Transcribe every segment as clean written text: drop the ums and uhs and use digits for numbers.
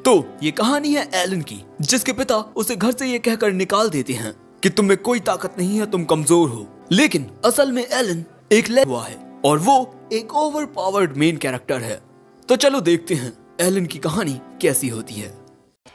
तो ये कहानी है एलन की, जिसके पिता उसे घर से ये कहकर निकाल देते हैं कि तुम में कोई ताकत नहीं है, तुम कमजोर हो। लेकिन असल में एलन एक हुआ है और वो एक ओवर पावर्ड मेन कैरेक्टर है। तो चलो देखते हैं एलन की कहानी कैसी होती है।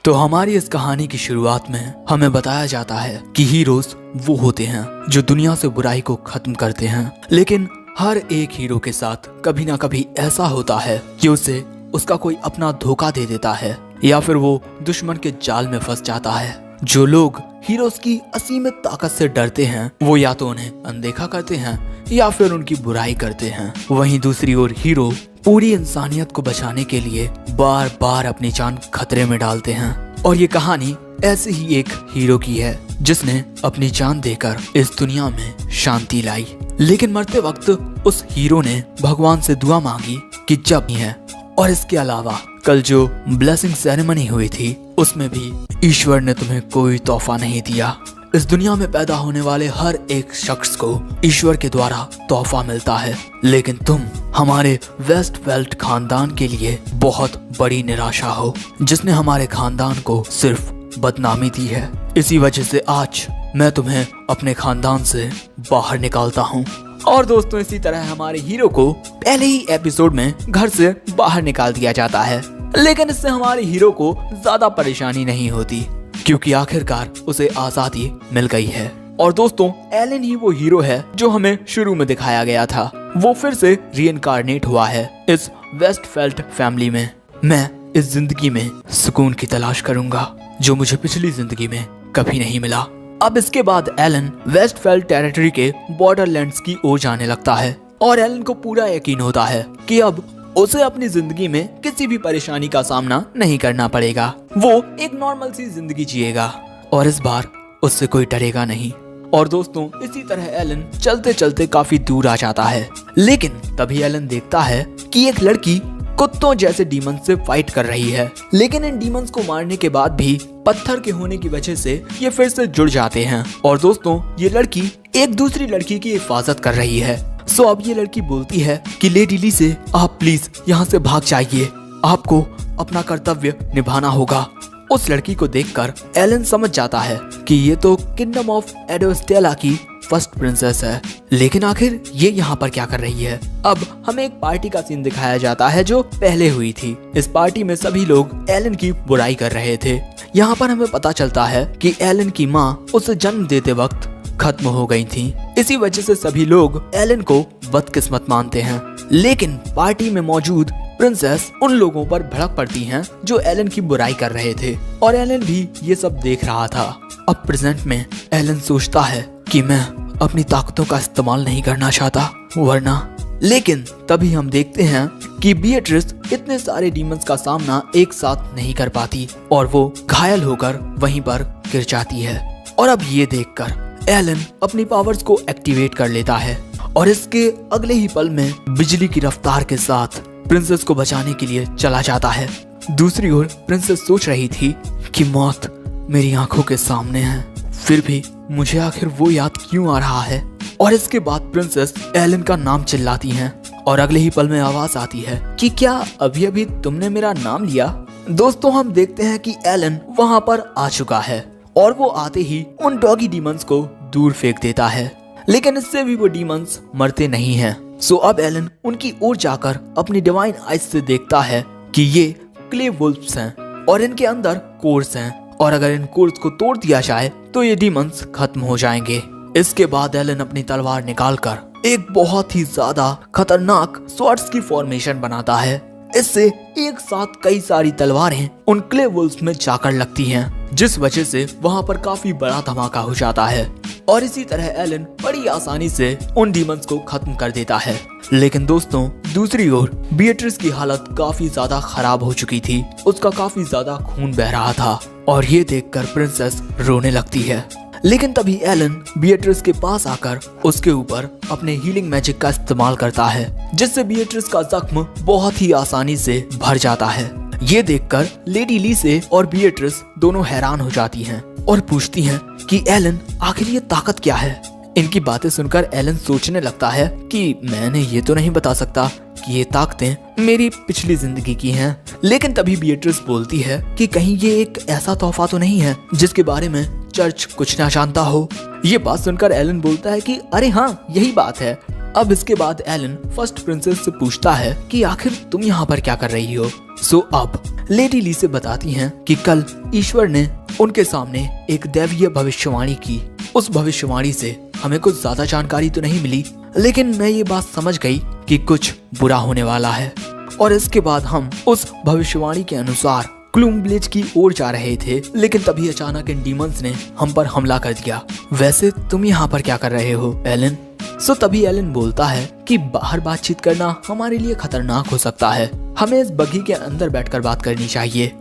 तो हमारी इस कहानी की शुरुआत में हमें बताया जाता है कि हीरोज वो होते हैं जो दुनिया से बुराई को खत्म करते हैं। लेकिन हर एक हीरो के साथ कभी ना कभी ऐसा होता है कि उसे उसका कोई अपना धोखा दे देता है या फिर वो दुश्मन के जाल में फंस जाता है। जो लोग हीरोज की असीमित ताकत से डरते हैं वो या तो उन्हें अनदेखा करते हैं या फिर उनकी बुराई करते हैं। वहीं दूसरी ओर हीरो पूरी इंसानियत को बचाने के लिए बार बार अपनी जान खतरे में डालते हैं। और ये कहानी ऐसे ही एक हीरो की है जिसने अपनी जान देकर इस दुनिया में शांति लाई। लेकिन मरते वक्त उस हीरो ने भगवान से दुआ मांगी कि जब है। और इसके अलावा कल जो ब्लेसिंग सेरेमनी हुई थी उसमें भी ईश्वर ने तुम्हें कोई तोहफा नहीं दिया। इस दुनिया में पैदा होने वाले हर एक शख्स को ईश्वर के द्वारा तोहफा मिलता है, लेकिन तुम हमारे वेस्टफेल्ट खानदान के लिए बहुत बड़ी निराशा हो, जिसने हमारे खानदान को सिर्फ बदनामी दी है। इसी वजह से आज मैं तुम्हें अपने खानदान से बाहर निकालता हूँ। और दोस्तों इसी तरह हमारे हीरो को पहले ही एपिसोड में घर से बाहर निकाल दिया जाता है। लेकिन इससे हमारे हीरो को ज्यादा परेशानी नहीं होती क्योंकि आखिरकार उसे आजादी मिल गई है। और दोस्तों एलन ही वो हीरो है जो हमें शुरू में दिखाया गया था। वो फिर से रीइंकार्नेट हुआ है इस वेस्टफेल्ट फैमिली में। मैं इस जिंदगी में सुकून की तलाश करूंगा जो मुझे पिछली जिंदगी में कभी नहीं मिला। अब इसके बाद एलन वेस्टफेल्ट टेरिटरी के बॉर्डरलैंड्स की ओर जाने लगता है और एलन को पूरा यकीन होता है कि अब उसे अपनी जिंदगी में किसी भी परेशानी का सामना नहीं करना पड़ेगा। वो एक नॉर्मल सी जिंदगी जिएगा और इस बार उससे कोई डरेगा नहीं। और दोस्तों इसी तरह एलन चलते चलते काफी दूर आ जाता है। लेकिन तभी एलन देखता है कि एक लड़की कुत्तों जैसे डीमन से फाइट कर रही है। लेकिन इन डीमंस को मारने के बाद भी पत्थर के होने की वजह से ये फिर से जुड़ जाते हैं। और दोस्तों ये लड़की एक दूसरी लड़की की हिफाजत कर रही है। सो अब ये लड़की बोलती है कि लेडी ली से आप प्लीज यहाँ से भाग जाइए, आपको अपना कर्तव्य निभाना होगा। उस लड़की को देखकर एलन समझ जाता है कि ये तो किंगडम ऑफ एडोस्टेला की फर्स्ट प्रिंसेस है। लेकिन आखिर ये यहाँ पर क्या कर रही है। अब हमें एक पार्टी का सीन दिखाया जाता है जो पहले हुई थी। इस पार्टी में सभी लोग एलन की बुराई कर रहे थे। यहाँ पर हमें पता चलता है कि एलन की माँ उसे जन्म देते वक्त खत्म हो गई थी। इसी वजह से सभी लोग एलन को बदकिस्मत मानते हैं। लेकिन पार्टी में मौजूद प्रिंसेस उन लोगों पर भड़क पड़ती हैं जो एलन की बुराई कर रहे थे और एलन भी ये सब देख रहा था। अब प्रेजेंट में एलन सोचता है कि मैं अपनी ताकतों का इस्तेमाल नहीं करना चाहता वरना। लेकिन तभी हम देखते हैं कि बीएट्रिस इतने सारे डीमंस का सामना एक साथ नहीं कर पाती और वो घायल होकर वहीं पर गिर जाती है। और अब ये देखकर एलन अपनी पावर्स को एक्टिवेट कर लेता है और इसके अगले ही पल में बिजली की रफ्तार के साथ प्रिंसेस को बचाने के लिए चला जाता है। दूसरी ओर प्रिंसेस सोच रही थी कि मौत मेरी आंखों के सामने है, फिर भी मुझे आखिर वो याद क्यों आ रहा है। और इसके बाद प्रिंसेस एलन का नाम चिल्लाती हैं और अगले ही पल में आवाज आती है कि क्या अभी अभी तुमने मेरा नाम लिया। दोस्तों हम देखते हैं कि एलन वहां पर आ चुका है और वो आते ही उन डॉगी डीमंस को दूर फेंक देता है। लेकिन इससे भी वो डीमंस मरते नहीं हैं। सो अब एलन उनकी ओर जाकर अपनी डिवाइन आइज से देखता है कि ये क्ले वुल्फ्स हैं और इनके अंदर कोर्स हैं और अगर इन कोर्स को तोड़ दिया जाए तो ये डीमंस खत्म हो जाएंगे। इसके बाद एलन अपनी तलवार निकालकर एक बहुत ही ज्यादा खतरनाक स्वॉर्ड्स की फॉर्मेशन बनाता है। इससे एक साथ कई सारी तलवारें उन क्ले वुल्फ्स में जाकर लगती हैं, जिस वजह से वहां पर काफी बड़ा धमाका हो जाता है। और इसी तरह एलन बड़ी आसानी से उन डीमंस को खत्म कर देता है। लेकिन दोस्तों दूसरी ओर बीएट्रिस की हालत काफी ज्यादा खराब हो चुकी थी। उसका काफी ज्यादा खून बह रहा था और ये देखकर प्रिंसेस रोने लगती है। लेकिन तभी एलन बीएट्रिस के पास आकर उसके ऊपर अपने हीलिंग मैजिक का इस्तेमाल करता है, जिससे बीएट्रिस का जख्म बहुत ही आसानी से भर जाता है। ये देखकर लेडी ली से और बीएट्रिस दोनों हैरान हो जाती हैं और पूछती हैं कि एलन आखिर ये ताकत क्या है। इनकी बातें सुनकर एलन सोचने लगता है कि मैंने ये तो नहीं बता सकता की ये ताकतें मेरी पिछली जिंदगी की हैं। लेकिन तभी बीएट्रिस बोलती है कि कहीं ये एक ऐसा तोहफा तो नहीं है जिसके बारे में चर्च कुछ ना जानता हो। ये बात सुनकर एलन बोलता है कि अरे हाँ, यही बात है। अब इसके बाद एलन फर्स्ट प्रिंसेस से पूछता है कि आखिर तुम यहाँ पर क्या कर रही हो। सो अब लेडी ली से बताती हैं कि कल ईश्वर ने उनके सामने एक दैवीय भविष्यवाणी की। उस भविष्यवाणी से हमें कुछ ज्यादा जानकारी तो नहीं मिली, लेकिन मैं ये बात समझ गई कि कुछ बुरा होने वाला है। और इसके बाद हम उस भविष्यवाणी के अनुसार क्लूम विलेज की ओर जा रहे थे, लेकिन तभी अचानक इन डीमंस ने हम पर हमला कर दिया। वैसे तुम यहाँ पर क्या कर रहे हो एलन? सो तभी एलन बोलता है कि बाहर बातचीत करना हमारे लिए खतरनाक हो सकता है, हमें इस बग्गी के अंदर बैठकर बात करनी चाहिए।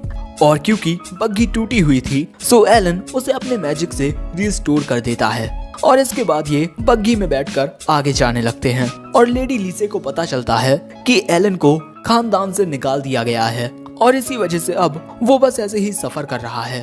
और क्योंकि बग्गी टूटी हुई थी, सो एलन उसे अपने मैजिक से रिस्टोर कर देता है। और इसके बाद ये बग्गी में बैठकर आगे जाने लगते हैं। और लेडी लीसे को पता चलता है कि एलन को खानदान से निकाल दिया गया है और इसी वजह से अब वो बस ऐसे ही सफर कर रहा है।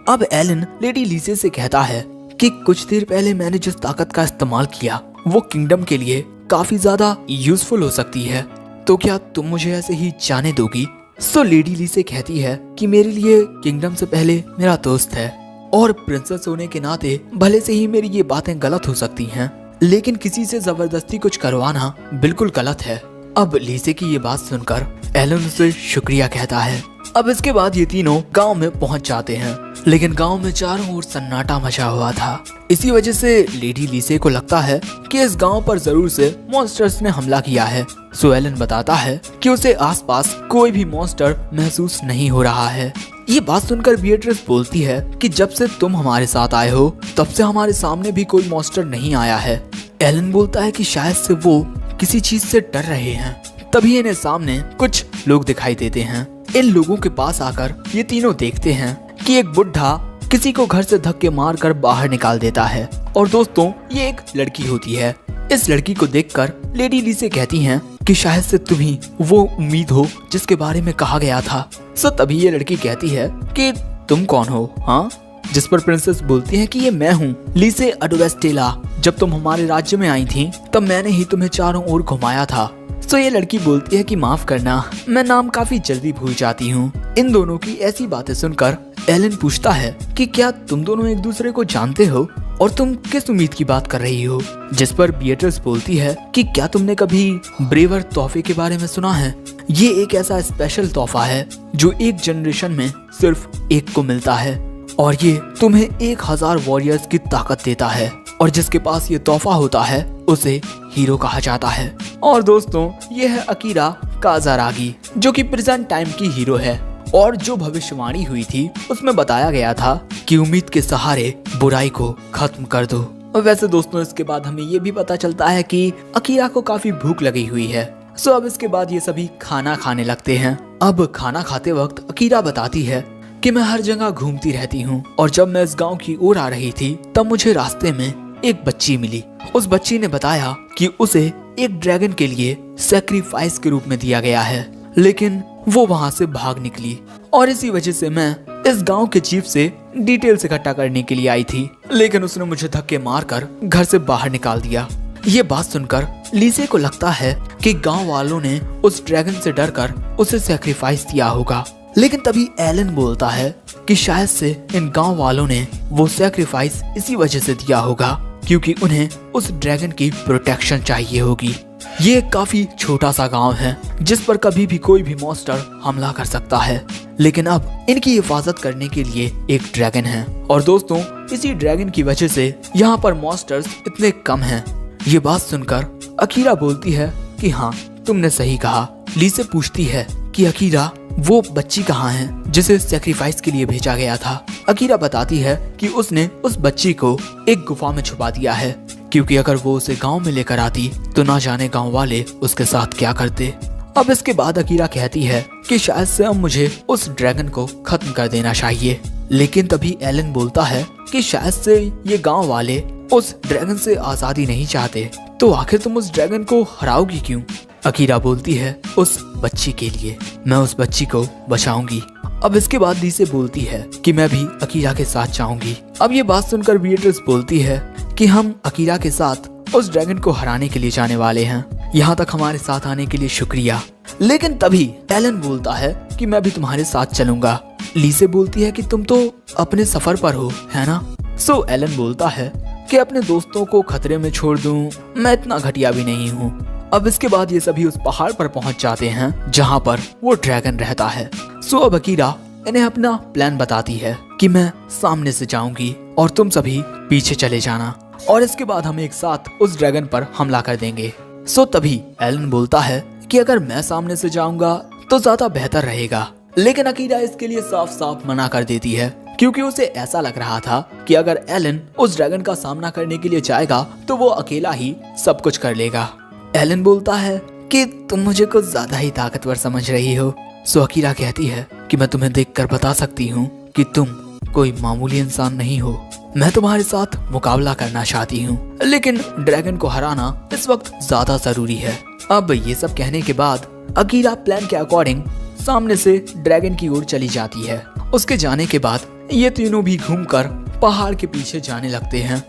अब एलन लेडी लीसे से कहता है कि कुछ देर पहले मैंने जिस ताकत का इस्तेमाल किया वो किंगडम के लिए काफी ज्यादा यूजफुल हो सकती है, तो क्या तुम मुझे ऐसे ही जाने दोगी? सो लेडी लीसे कहती है कि मेरे लिए किंगडम से पहले मेरा दोस्त है और प्रिंसेस होने के नाते भले से ही मेरी ये बातें गलत हो सकती हैं, लेकिन किसी से जबरदस्ती कुछ करवाना बिल्कुल गलत है। अब लीसे की ये बात सुनकर एलन उसे शुक्रिया कहता है। अब इसके बाद ये तीनों गांव में पहुंच जाते हैं, लेकिन गांव में चारों ओर सन्नाटा मचा हुआ था। इसी वजह से लेडी लीसे को लगता है कि इस गांव पर जरूर से मॉन्स्टर्स ने हमला किया है। सो एलन बताता है कि उसे आसपास कोई भी मॉन्स्टर महसूस नहीं हो रहा है। ये बात सुनकर बीएट्रिस बोलती है कि जब से तुम हमारे साथ आए हो तब से हमारे सामने भी कोई मॉन्स्टर नहीं आया है। एलन बोलता है कि शायद से वो किसी चीज से डर रहे हैं। तभी इन्हें सामने कुछ लोग दिखाई देते हैं। इन लोगों के पास आकर ये तीनों देखते हैं कि एक बुढ़ा किसी को घर से धक्के मारकर बाहर निकाल देता है। और दोस्तों, ये एक लड़की होती है। इस लड़की को देखकर लेडी लीसे कहती हैं कि शायद से तुम ही वो उम्मीद हो जिसके बारे में कहा गया था। सो तभी ये लड़की कहती है कि तुम कौन हो? हाँ? जिस पर प्रिंसेस बोलती है कि ये मैं हूँ, लीसे अडवेस्टेला। जब तुम हमारे राज्य में आई थी तब मैंने ही तुम्हें चारों ओर घुमाया था। तो ये लड़की बोलती है कि माफ करना, मैं नाम काफी जल्दी भूल जाती हूँ। इन दोनों की ऐसी बातें सुनकर एलन पूछता है कि क्या तुम दोनों एक दूसरे को जानते हो और तुम किस उम्मीद की बात कर रही हो? जिस पर बीएट्रिस बोलती है कि क्या तुमने कभी ब्रेवर तोहफे के बारे में सुना है? ये एक ऐसा स्पेशल तोहफा है जो एक जनरेशन में सिर्फ एक को मिलता है और ये तुम्हें 1000 वॉरियर्स की ताकत देता है और जिसके पास ये तोहफा होता है उसे हीरो कहा जाता है। और दोस्तों, ये है अकीरा काजारागी, जो कि प्रेजेंट टाइम की हीरो है। और जो भविष्यवाणी हुई थी उसमें बताया गया था कि उम्मीद के सहारे बुराई को खत्म कर दो। और वैसे दोस्तों, इसके बाद हमें ये भी पता चलता है कि अकीरा को काफी भूख लगी हुई है। सो अब इसके बाद ये सभी खाना खाने लगते हैं। अब खाना खाते वक्त अकीरा बताती है कि मैं हर जगह घूमती रहती हूँ और जब मैं इस गांव की ओर आ रही थी तब मुझे रास्ते में एक बच्ची मिली। उस बच्ची ने बताया कि उसे एक ड्रैगन के लिए सैक्रिफाइस के रूप में दिया गया है, लेकिन वो वहाँ से भाग निकली और इसी वजह से मैं इस गांव के चीफ से डिटेल्स इकट्ठा करने के लिए आई थी, लेकिन उसने मुझे धक्के मारकर घर से बाहर निकाल दिया। ये बात सुनकर लीसे को लगता है कि गांव वालों ने उस ड्रैगन से डरकर उसे सैक्रिफाइस दिया होगा, लेकिन तभी एलन बोलता है कि शायद से इन गांव वालों ने वो सैक्रिफाइस इसी वजह से दिया होगा क्योंकि उन्हें उस ड्रैगन की प्रोटेक्शन चाहिए होगी। ये काफी छोटा सा गांव है जिस पर कभी भी कोई भी मॉन्स्टर हमला कर सकता है, लेकिन अब इनकी हिफाजत करने के लिए एक ड्रैगन है। और दोस्तों, इसी ड्रैगन की वजह से यहाँ पर मॉन्स्टर्स इतने कम हैं। ये बात सुनकर अकीरा बोलती है कि हाँ, तुमने सही कहा। लीसे पूछती है कि अकीरा, वो बच्ची कहाँ है जिसे सैक्रिफाइस के लिए भेजा गया था? अकीरा बताती है कि उसने उस बच्ची को एक गुफा में छुपा दिया है क्योंकि अगर वो उसे गांव में लेकर आती तो ना जाने गांव वाले उसके साथ क्या करते। अब इसके बाद अकीरा कहती है कि शायद से अब मुझे उस ड्रैगन को खत्म कर देना चाहिए, लेकिन तभी एलन बोलता है कि शायद से ये गांव वाले उस ड्रैगन से आजादी नहीं चाहते, तो आखिर तुम उस ड्रैगन को हराओगी क्यों? अकीरा बोलती है उस बच्ची के लिए, मैं उस बच्ची को बचाऊंगी। अब इसके बाद लीसे बोलती है कि मैं भी अकीरा के साथ जाऊंगी। अब ये बात सुनकर बीएट्रिस बोलती है कि हम अकीरा के साथ उस ड्रैगन को हराने के लिए जाने वाले हैं। यहाँ तक हमारे साथ आने के लिए शुक्रिया। लेकिन तभी एलन बोलता है कि मैं भी तुम्हारे साथ चलूंगा। लीसे बोलती है कि तुम तो अपने सफर पर हो, है ना? सो एलन बोलता है कि अपने दोस्तों को खतरे में छोड़ दूं, मैं इतना घटिया भी नहीं हूँ। अब इसके बाद ये सभी उस पहाड़ पर पहुंच जाते हैं जहाँ पर वो ड्रैगन रहता है। सो अब अकीरा इन्हें अपना प्लान बताती है कि मैं सामने से जाऊंगी और तुम सभी पीछे चले जाना, और इसके बाद हम एक साथ उस ड्रैगन पर हमला कर देंगे। सो तभी एलन बोलता है कि अगर मैं सामने से जाऊंगा तो ज्यादा बेहतर रहेगा। लेकिन अकीरा इसके लिए साफ साफ मना कर देती है, क्योंकि उसे ऐसा लग रहा था कि अगर एलन उस ड्रैगन का सामना करने के लिए जाएगा तो वो अकेला ही सब कुछ कर लेगा। एलन बोलता है कि तुम मुझे कुछ ज्यादा ही ताकतवर समझ रही हो। सो अकीरा कहती है कि मैं तुम्हें देखकर बता सकती हूँ कि तुम कोई मामूली इंसान नहीं हो। मैं तुम्हारे साथ मुकाबला करना चाहती हूँ, लेकिन ड्रैगन को हराना इस वक्त ज्यादा जरूरी है। अब ये सब कहने के बाद अकीरा प्लान के अकॉर्डिंग सामने से ड्रैगन की ओर चली जाती है। उसके जाने के बाद ये तीनों भी घूमकर पहाड़ के पीछे जाने लगते हैं।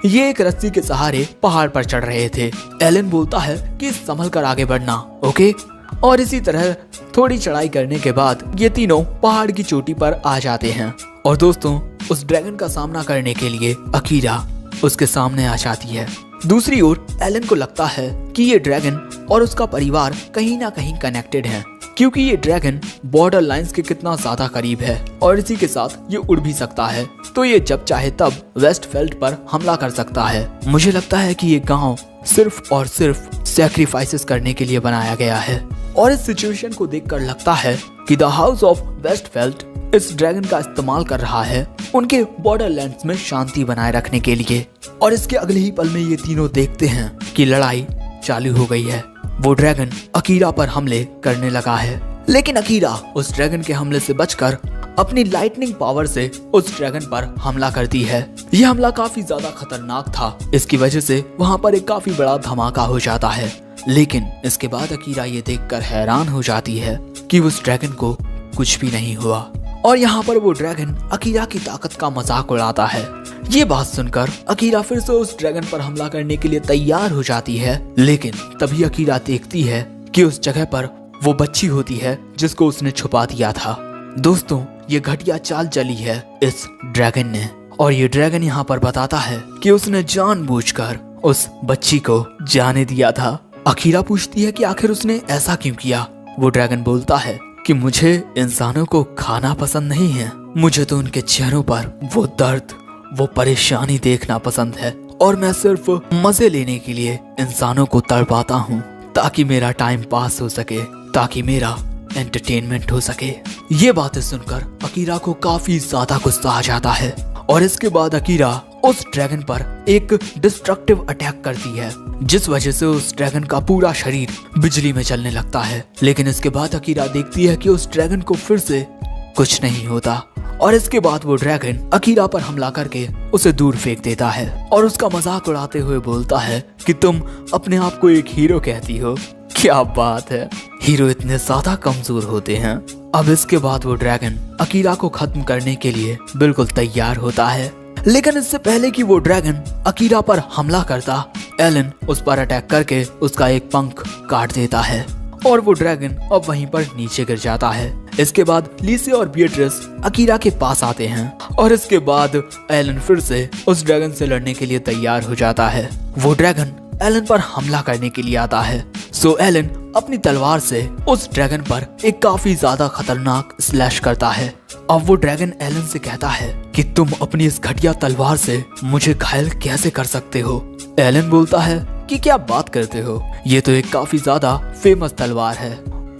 ये एक रस्सी के सहारे पहाड़ पर चढ़ रहे थे। एलन बोलता है कि संभल कर आगे बढ़ना, ओके? और इसी तरह थोड़ी चढ़ाई करने के बाद ये तीनों पहाड़ की चोटी पर आ जाते हैं। और दोस्तों, उस ड्रैगन का सामना करने के लिए अकीरा उसके सामने आ जाती है। दूसरी ओर एलन को लगता है कि ये ड्रैगन और उसका परिवार कहीं ना कहीं कनेक्टेड है, क्योंकि ये ड्रैगन बॉर्डर लाइंस के कितना ज्यादा करीब है और इसी के साथ ये उड़ भी सकता है। तो ये जब चाहे तब वेस्टफेल्ड पर हमला कर सकता है। मुझे लगता है कि ये गांव सिर्फ और सिर्फ सैक्रिफाइसेस करने के लिए बनाया गया है। और इस सिचुएशन को देखकर लगता है कि द हाउस ऑफ वेस्टफेल्ड इस ड्रैगन का इस्तेमाल कर रहा है उनके बॉर्डर लैंड्स में शांति बनाए रखने के लिए। और इसके अगले ही पल में ये तीनों देखते हैं कि लड़ाई चालू हो गई है। वो ड्रैगन अकीरा पर हमले करने लगा है, लेकिन अकीरा उस ड्रैगन के हमले से बचकर अपनी लाइटनिंग पावर से उस ड्रैगन पर हमला करती है। यह हमला काफी ज्यादा खतरनाक था, इसकी वजह से वहाँ पर एक काफी बड़ा धमाका हो जाता है। लेकिन इसके बाद अकीरा ये देखकर हैरान हो जाती है कि उस ड्रैगन को कुछ भी नहीं हुआ। और यहाँ पर वो ड्रैगन अकीरा की ताकत का मजाक उड़ाता है। ये बात सुनकर अकीरा फिर से उस ड्रैगन पर हमला करने के लिए तैयार हो जाती है। लेकिन तभी अकीरा देखती है कि उस जगह पर वो बच्ची होती है जिसको उसने छुपा दिया था। दोस्तों, ये घटिया चाल चली है इस ड्रैगन ने, और ये ड्रैगन यहाँ पर बताता है कि उसने जानबूझकर उस बच्ची को जाने दिया था। अकीरा पूछती है कि आखिर उसने ऐसा क्यों किया। वो ड्रैगन बोलता है कि मुझे इंसानों को खाना पसंद नहीं है, मुझे तो उनके चेहरों पर वो दर्द, वो परेशानी देखना पसंद है, और मैं सिर्फ मजे लेने के लिए इंसानों को तड़पाता हूँ ताकि मेरा टाइम पास हो सके, ताकि मेरा एंटरटेनमेंट हो सके। ये बातें सुनकर अकीरा को काफी ज्यादा गुस्सा आ जाता है, और इसके बाद अकीरा उस ड्रैगन पर एक डिस्ट्रक्टिव अटैक करती है, जिस वजह से उस ड्रैगन का पूरा शरीर बिजली में चलने लगता है। लेकिन इसके बाद अकीरा देखती है कि उस ड्रैगन को फिर से कुछ नहीं होता, और इसके बाद वो ड्रैगन अकीरा पर हमला करके उसे दूर फेंक देता है और उसका मजाक उड़ाते हुए बोलता है कि तुम अपने आप को एक हीरो कहती हो। क्या बात है, हीरो इतने ज्यादा कमजोर होते हैं। अब इसके बाद वो ड्रैगन अकीरा को खत्म करने के लिए बिल्कुल तैयार होता है। लेकिन इससे पहले कि वो ड्रैगन अकीरा पर हमला करता, एलन उस पर अटैक करके उसका एक पंख काट देता है, और वो ड्रैगन अब वहीं पर नीचे गिर जाता है। इसके बाद लीसे और बीएट्रिस अकीरा के पास आते हैं, और इसके बाद एलन फिर से उस ड्रैगन से लड़ने के लिए तैयार हो जाता है। वो ड्रैगन एलन पर हमला करने के लिए आता है। सो एलन अपनी तलवार से उस ड्रैगन पर एक काफी ज्यादा खतरनाक स्लैश करता है। अब वो ड्रैगन एलन से कहता है कि तुम अपनी इस घटिया तलवार से मुझे घायल कैसे कर सकते हो। एलन बोलता है कि क्या बात करते हो, ये तो एक काफी ज्यादा फेमस तलवार है।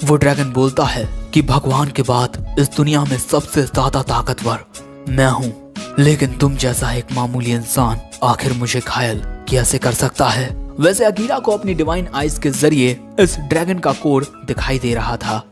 वो ड्रैगन बोलता है कि भगवान के बाद इस दुनिया में सबसे ज्यादा ताकतवर मैं हूँ, लेकिन तुम जैसा एक मामूली इंसान आखिर मुझे घायल कैसे कर सकता है। वैसे अकीरा को अपनी डिवाइन आइज के जरिए इस ड्रैगन का कोर दिखाई दे रहा था।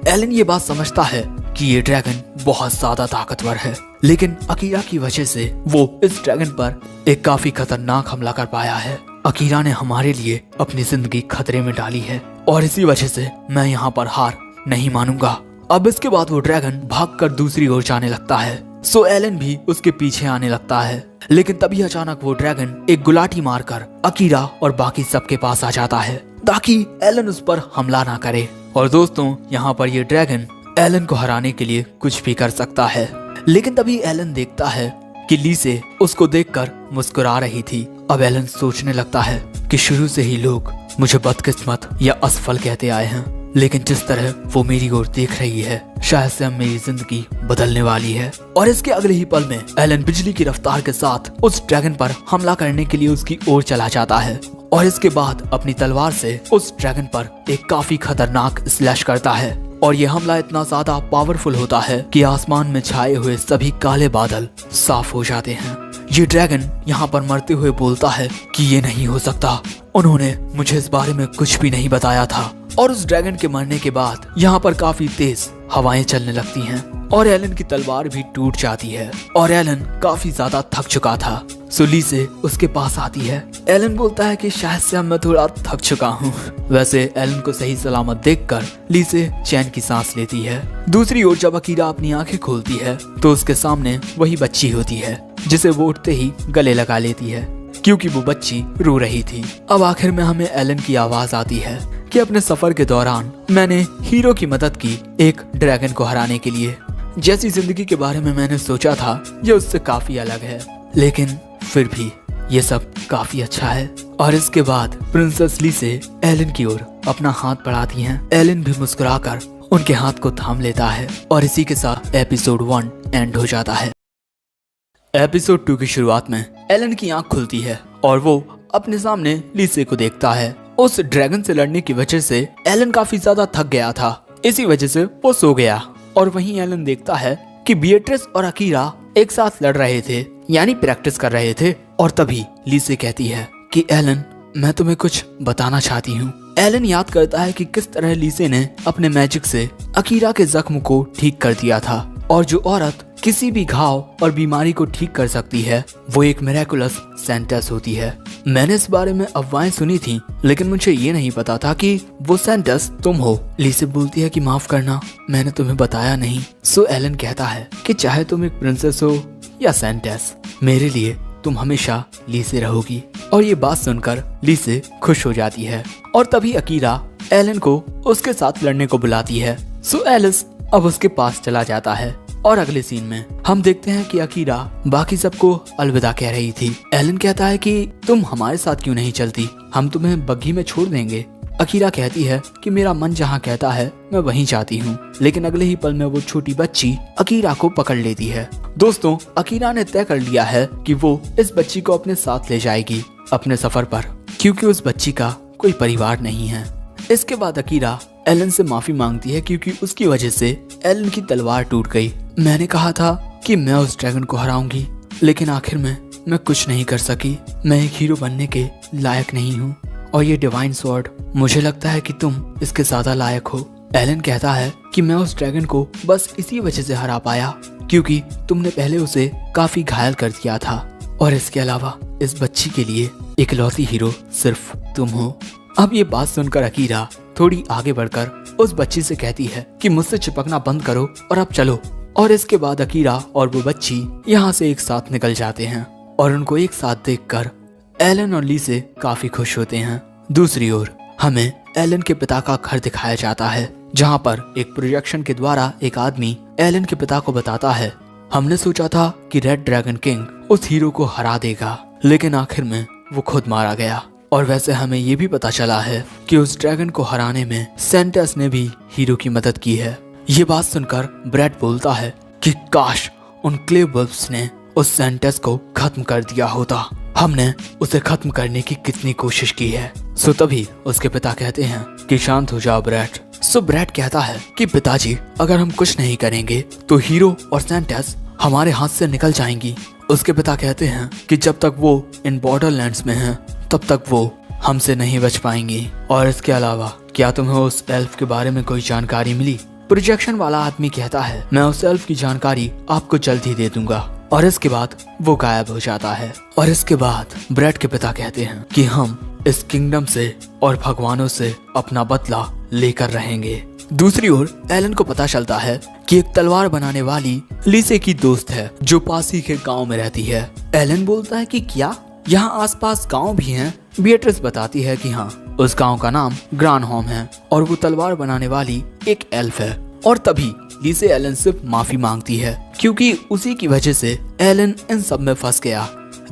एलन ये बात समझता है कि ये ड्रैगन बहुत ज्यादा ताकतवर है, लेकिन अकीरा की वजह से वो इस ड्रैगन पर एक काफी खतरनाक हमला कर पाया है। अकीरा ने हमारे लिए अपनी जिंदगी खतरे में डाली है, और इसी वजह से मैं यहाँ पर हार नहीं मानूंगा। अब इसके बाद वो ड्रैगन भागकर दूसरी ओर जाने लगता है। सो एलन भी उसके पीछे आने लगता है। लेकिन तभी अचानक वो ड्रैगन एक गुलाटी मारकर अकीरा और बाकी सबके पास आ जाता है ताकि एलन उस पर हमला ना करे। और दोस्तों, यहाँ पर ये ड्रैगन एलन को हराने के लिए कुछ भी कर सकता है। लेकिन तभी एलन देखता है कि लीसे उसको देखकर मुस्कुरा रही थी। अब एलन सोचने लगता है कि शुरू से ही लोग मुझे बदकिस्मत या असफल कहते आए हैं, लेकिन जिस तरह वो मेरी ओर देख रही है, शायद से अब मेरी जिंदगी बदलने वाली है। और इसके अगले ही पल में एलन बिजली की रफ्तार के साथ उस ड्रैगन पर हमला करने के लिए उसकी ओर चला जाता है और इसके बाद अपनी तलवार से उस ड्रैगन पर एक काफी खतरनाक स्लैश करता है। और ये हमला इतना ज्यादा पावरफुल होता है कि आसमान में छाए हुए सभी काले बादल साफ हो जाते हैं। ये ड्रैगन यहाँ पर मरते हुए बोलता है कि ये नहीं हो सकता, उन्होंने मुझे इस बारे में कुछ भी नहीं बताया था। और उस ड्रैगन के मरने के बाद यहाँ पर काफी तेज हवाएं चलने लगती हैं और एलन की तलवार भी टूट जाती है और एलन काफी ज्यादा थक चुका था। सो लीसे उसके पास आती है। एलन बोलता है कि शायद से अब मैं थोड़ा थक चुका हूँ। वैसे एलन को सही सलामत देखकर लीसे चैन की सांस लेती है। दूसरी ओर जब अकीरा अपनी आंखें खोलती है तो उसके सामने वही बच्ची होती है जिसे वो उठते ही गले लगा लेती है क्योंकि वो बच्ची रो रही थी। अब आखिर में हमें एलन की आवाज आती है कि अपने सफर के दौरान मैंने हीरो की मदद की एक ड्रैगन को हराने के लिए। जैसी जिंदगी के बारे में मैंने सोचा था ये उससे काफी अलग है, लेकिन फिर भी ये सब काफी अच्छा है। और इसके बाद प्रिंसेस लीसे एलन की ओर अपना हाथ बढ़ाती हैं। एलन भी मुस्कुराकर उनके हाथ को थाम लेता है और इसी के साथ एपिसोड 1 एंड हो जाता है। एपिसोड 2 की शुरुआत में एलन की आंख खुलती है और वो अपने सामने लीसे को देखता है। उस ड्रैगन से लड़ने की वजह से एलन काफी ज्यादा थक गया था, इसी वजह से वो सो गया। और वहीं एलन देखता है कि बीएट्रिस और अकीरा एक साथ लड़ रहे थे, यानी प्रैक्टिस कर रहे थे। और तभी लीसे कहती है कि एलन, मैं तुम्हें कुछ बताना चाहती हूँ। एलन याद करता है कि किस तरह लीसे ने अपने मैजिक से अकीरा के जख्म को ठीक कर दिया था और जो औरत किसी भी घाव और बीमारी को ठीक कर सकती है वो एक मिरेकुलस सेंटेस होती है। मैंने इस बारे में अफवाहें सुनी थी, लेकिन मुझे ये नहीं पता था कि वो सेंटेस तुम हो। लीसे बोलती है कि माफ करना, मैंने तुम्हें बताया नहीं। सो एलन कहता है कि चाहे तुम एक प्रिंसेस हो या सेंटेस, मेरे लिए तुम हमेशा लीसे रहोगी। और ये बात सुनकर लीसे खुश हो जाती है और तभी अकीरा एलन को उसके साथ लड़ने को बुलाती है। सो एलिस अब उसके पास चला जाता है और अगले सीन में हम देखते हैं कि अकीरा बाकी सबको अलविदा कह रही थी। एलन कहता है कि तुम हमारे साथ क्यों नहीं चलती, हम तुम्हें बग्घी में छोड़ देंगे। अकीरा कहती है कि मेरा मन जहाँ कहता है मैं वहीं जाती हूँ, लेकिन अगले ही पल में वो छोटी बच्ची अकीरा को पकड़ लेती है। दोस्तों, अकीरा ने तय कर लिया है कि वो इस बच्ची को अपने साथ ले जाएगी अपने सफर पर, क्योंकि उस बच्ची का कोई परिवार नहीं है। इसके बाद अकीरा एलन से माफी मांगती है क्योंकि उसकी वजह से एलन की तलवार टूट गई। मैंने कहा था कि मैं उस ड्रैगन को हराऊंगी, लेकिन आखिर में मैं कुछ नहीं कर सकी। मैं एक हीरो बनने के लायक नहीं हूँ और ये डिवाइन स्वॉर्ड, मुझे लगता है कि तुम इसके ज्यादा लायक हो। एलन कहता है कि मैं उस ड्रैगन को बस इसी वजह से हरा पाया क्योंकि तुमने पहले उसे काफी घायल कर दिया था, और इसके अलावा इस बच्ची के लिए इकलौती हीरो सिर्फ तुम हो। अब ये बात सुनकर अकीरा थोड़ी आगे बढ़कर उस बच्ची से कहती है कि मुझसे चिपकना बंद करो और अब चलो। और इसके बाद अकीरा और वो बच्ची यहाँ से एक साथ निकल जाते हैं और उनको एक साथ देखकर एलन और लीसे काफी खुश होते हैं। दूसरी ओर हमें एलन के पिता का घर दिखाया जाता है, जहाँ पर एक प्रोजेक्शन के द्वारा एक आदमी एलन के पिता को बताता है, हमने सोचा था कि रेड ड्रैगन किंग उस हीरो को हरा देगा, लेकिन आखिर में वो खुद मारा गया। और वैसे हमें ये भी पता चला है कि उस ड्रैगन को हराने में सेंटेस ने भी हीरो की मदद की है। ये बात सुनकर ब्रैड बोलता है कि काश उन क्ले वुल्फ्स ने उस सेंटेस को खत्म कर दिया होता, हमने उसे खत्म करने की कितनी कोशिश की है। सो तभी उसके पिता कहते हैं कि शांत हो जाओ ब्रैड। सो ब्रैड कहता है कि पिताजी, अगर हम कुछ नहीं करेंगे तो हीरो और सेंटेस हमारे हाथ से निकल जाएंगी। उसके पिता कहते हैं कि जब तक वो इन बॉर्डरलैंड्स में हैं तब तक वो हमसे नहीं बच पाएंगी। और इसके अलावा क्या तुम्हें उस एल्फ के बारे में कोई जानकारी मिली? प्रोजेक्शन वाला आदमी कहता है, मैं उस एल्फ की जानकारी आपको जल्द ही दे दूंगा। और इसके बाद वो गायब हो जाता है। और इसके बाद ब्रैड के पिता कहते हैं कि हम इस किंगडम से और भगवानों से अपना बदला लेकर रहेंगे। दूसरी ओर एलन को पता चलता है कि एक तलवार बनाने वाली लीसे की दोस्त है जो पास ही के गांव में रहती है। एलन बोलता है कि क्या यहाँ आसपास गांव भी हैं? बिएट्रिस बताती है कि हाँ, उस गांव का नाम ग्रानहोम है और वो तलवार बनाने वाली एक एल्फ है। और तभी लीसे एलन से माफी मांगती है क्योंकि उसी की वजह से एलन इन सब में फंस गया।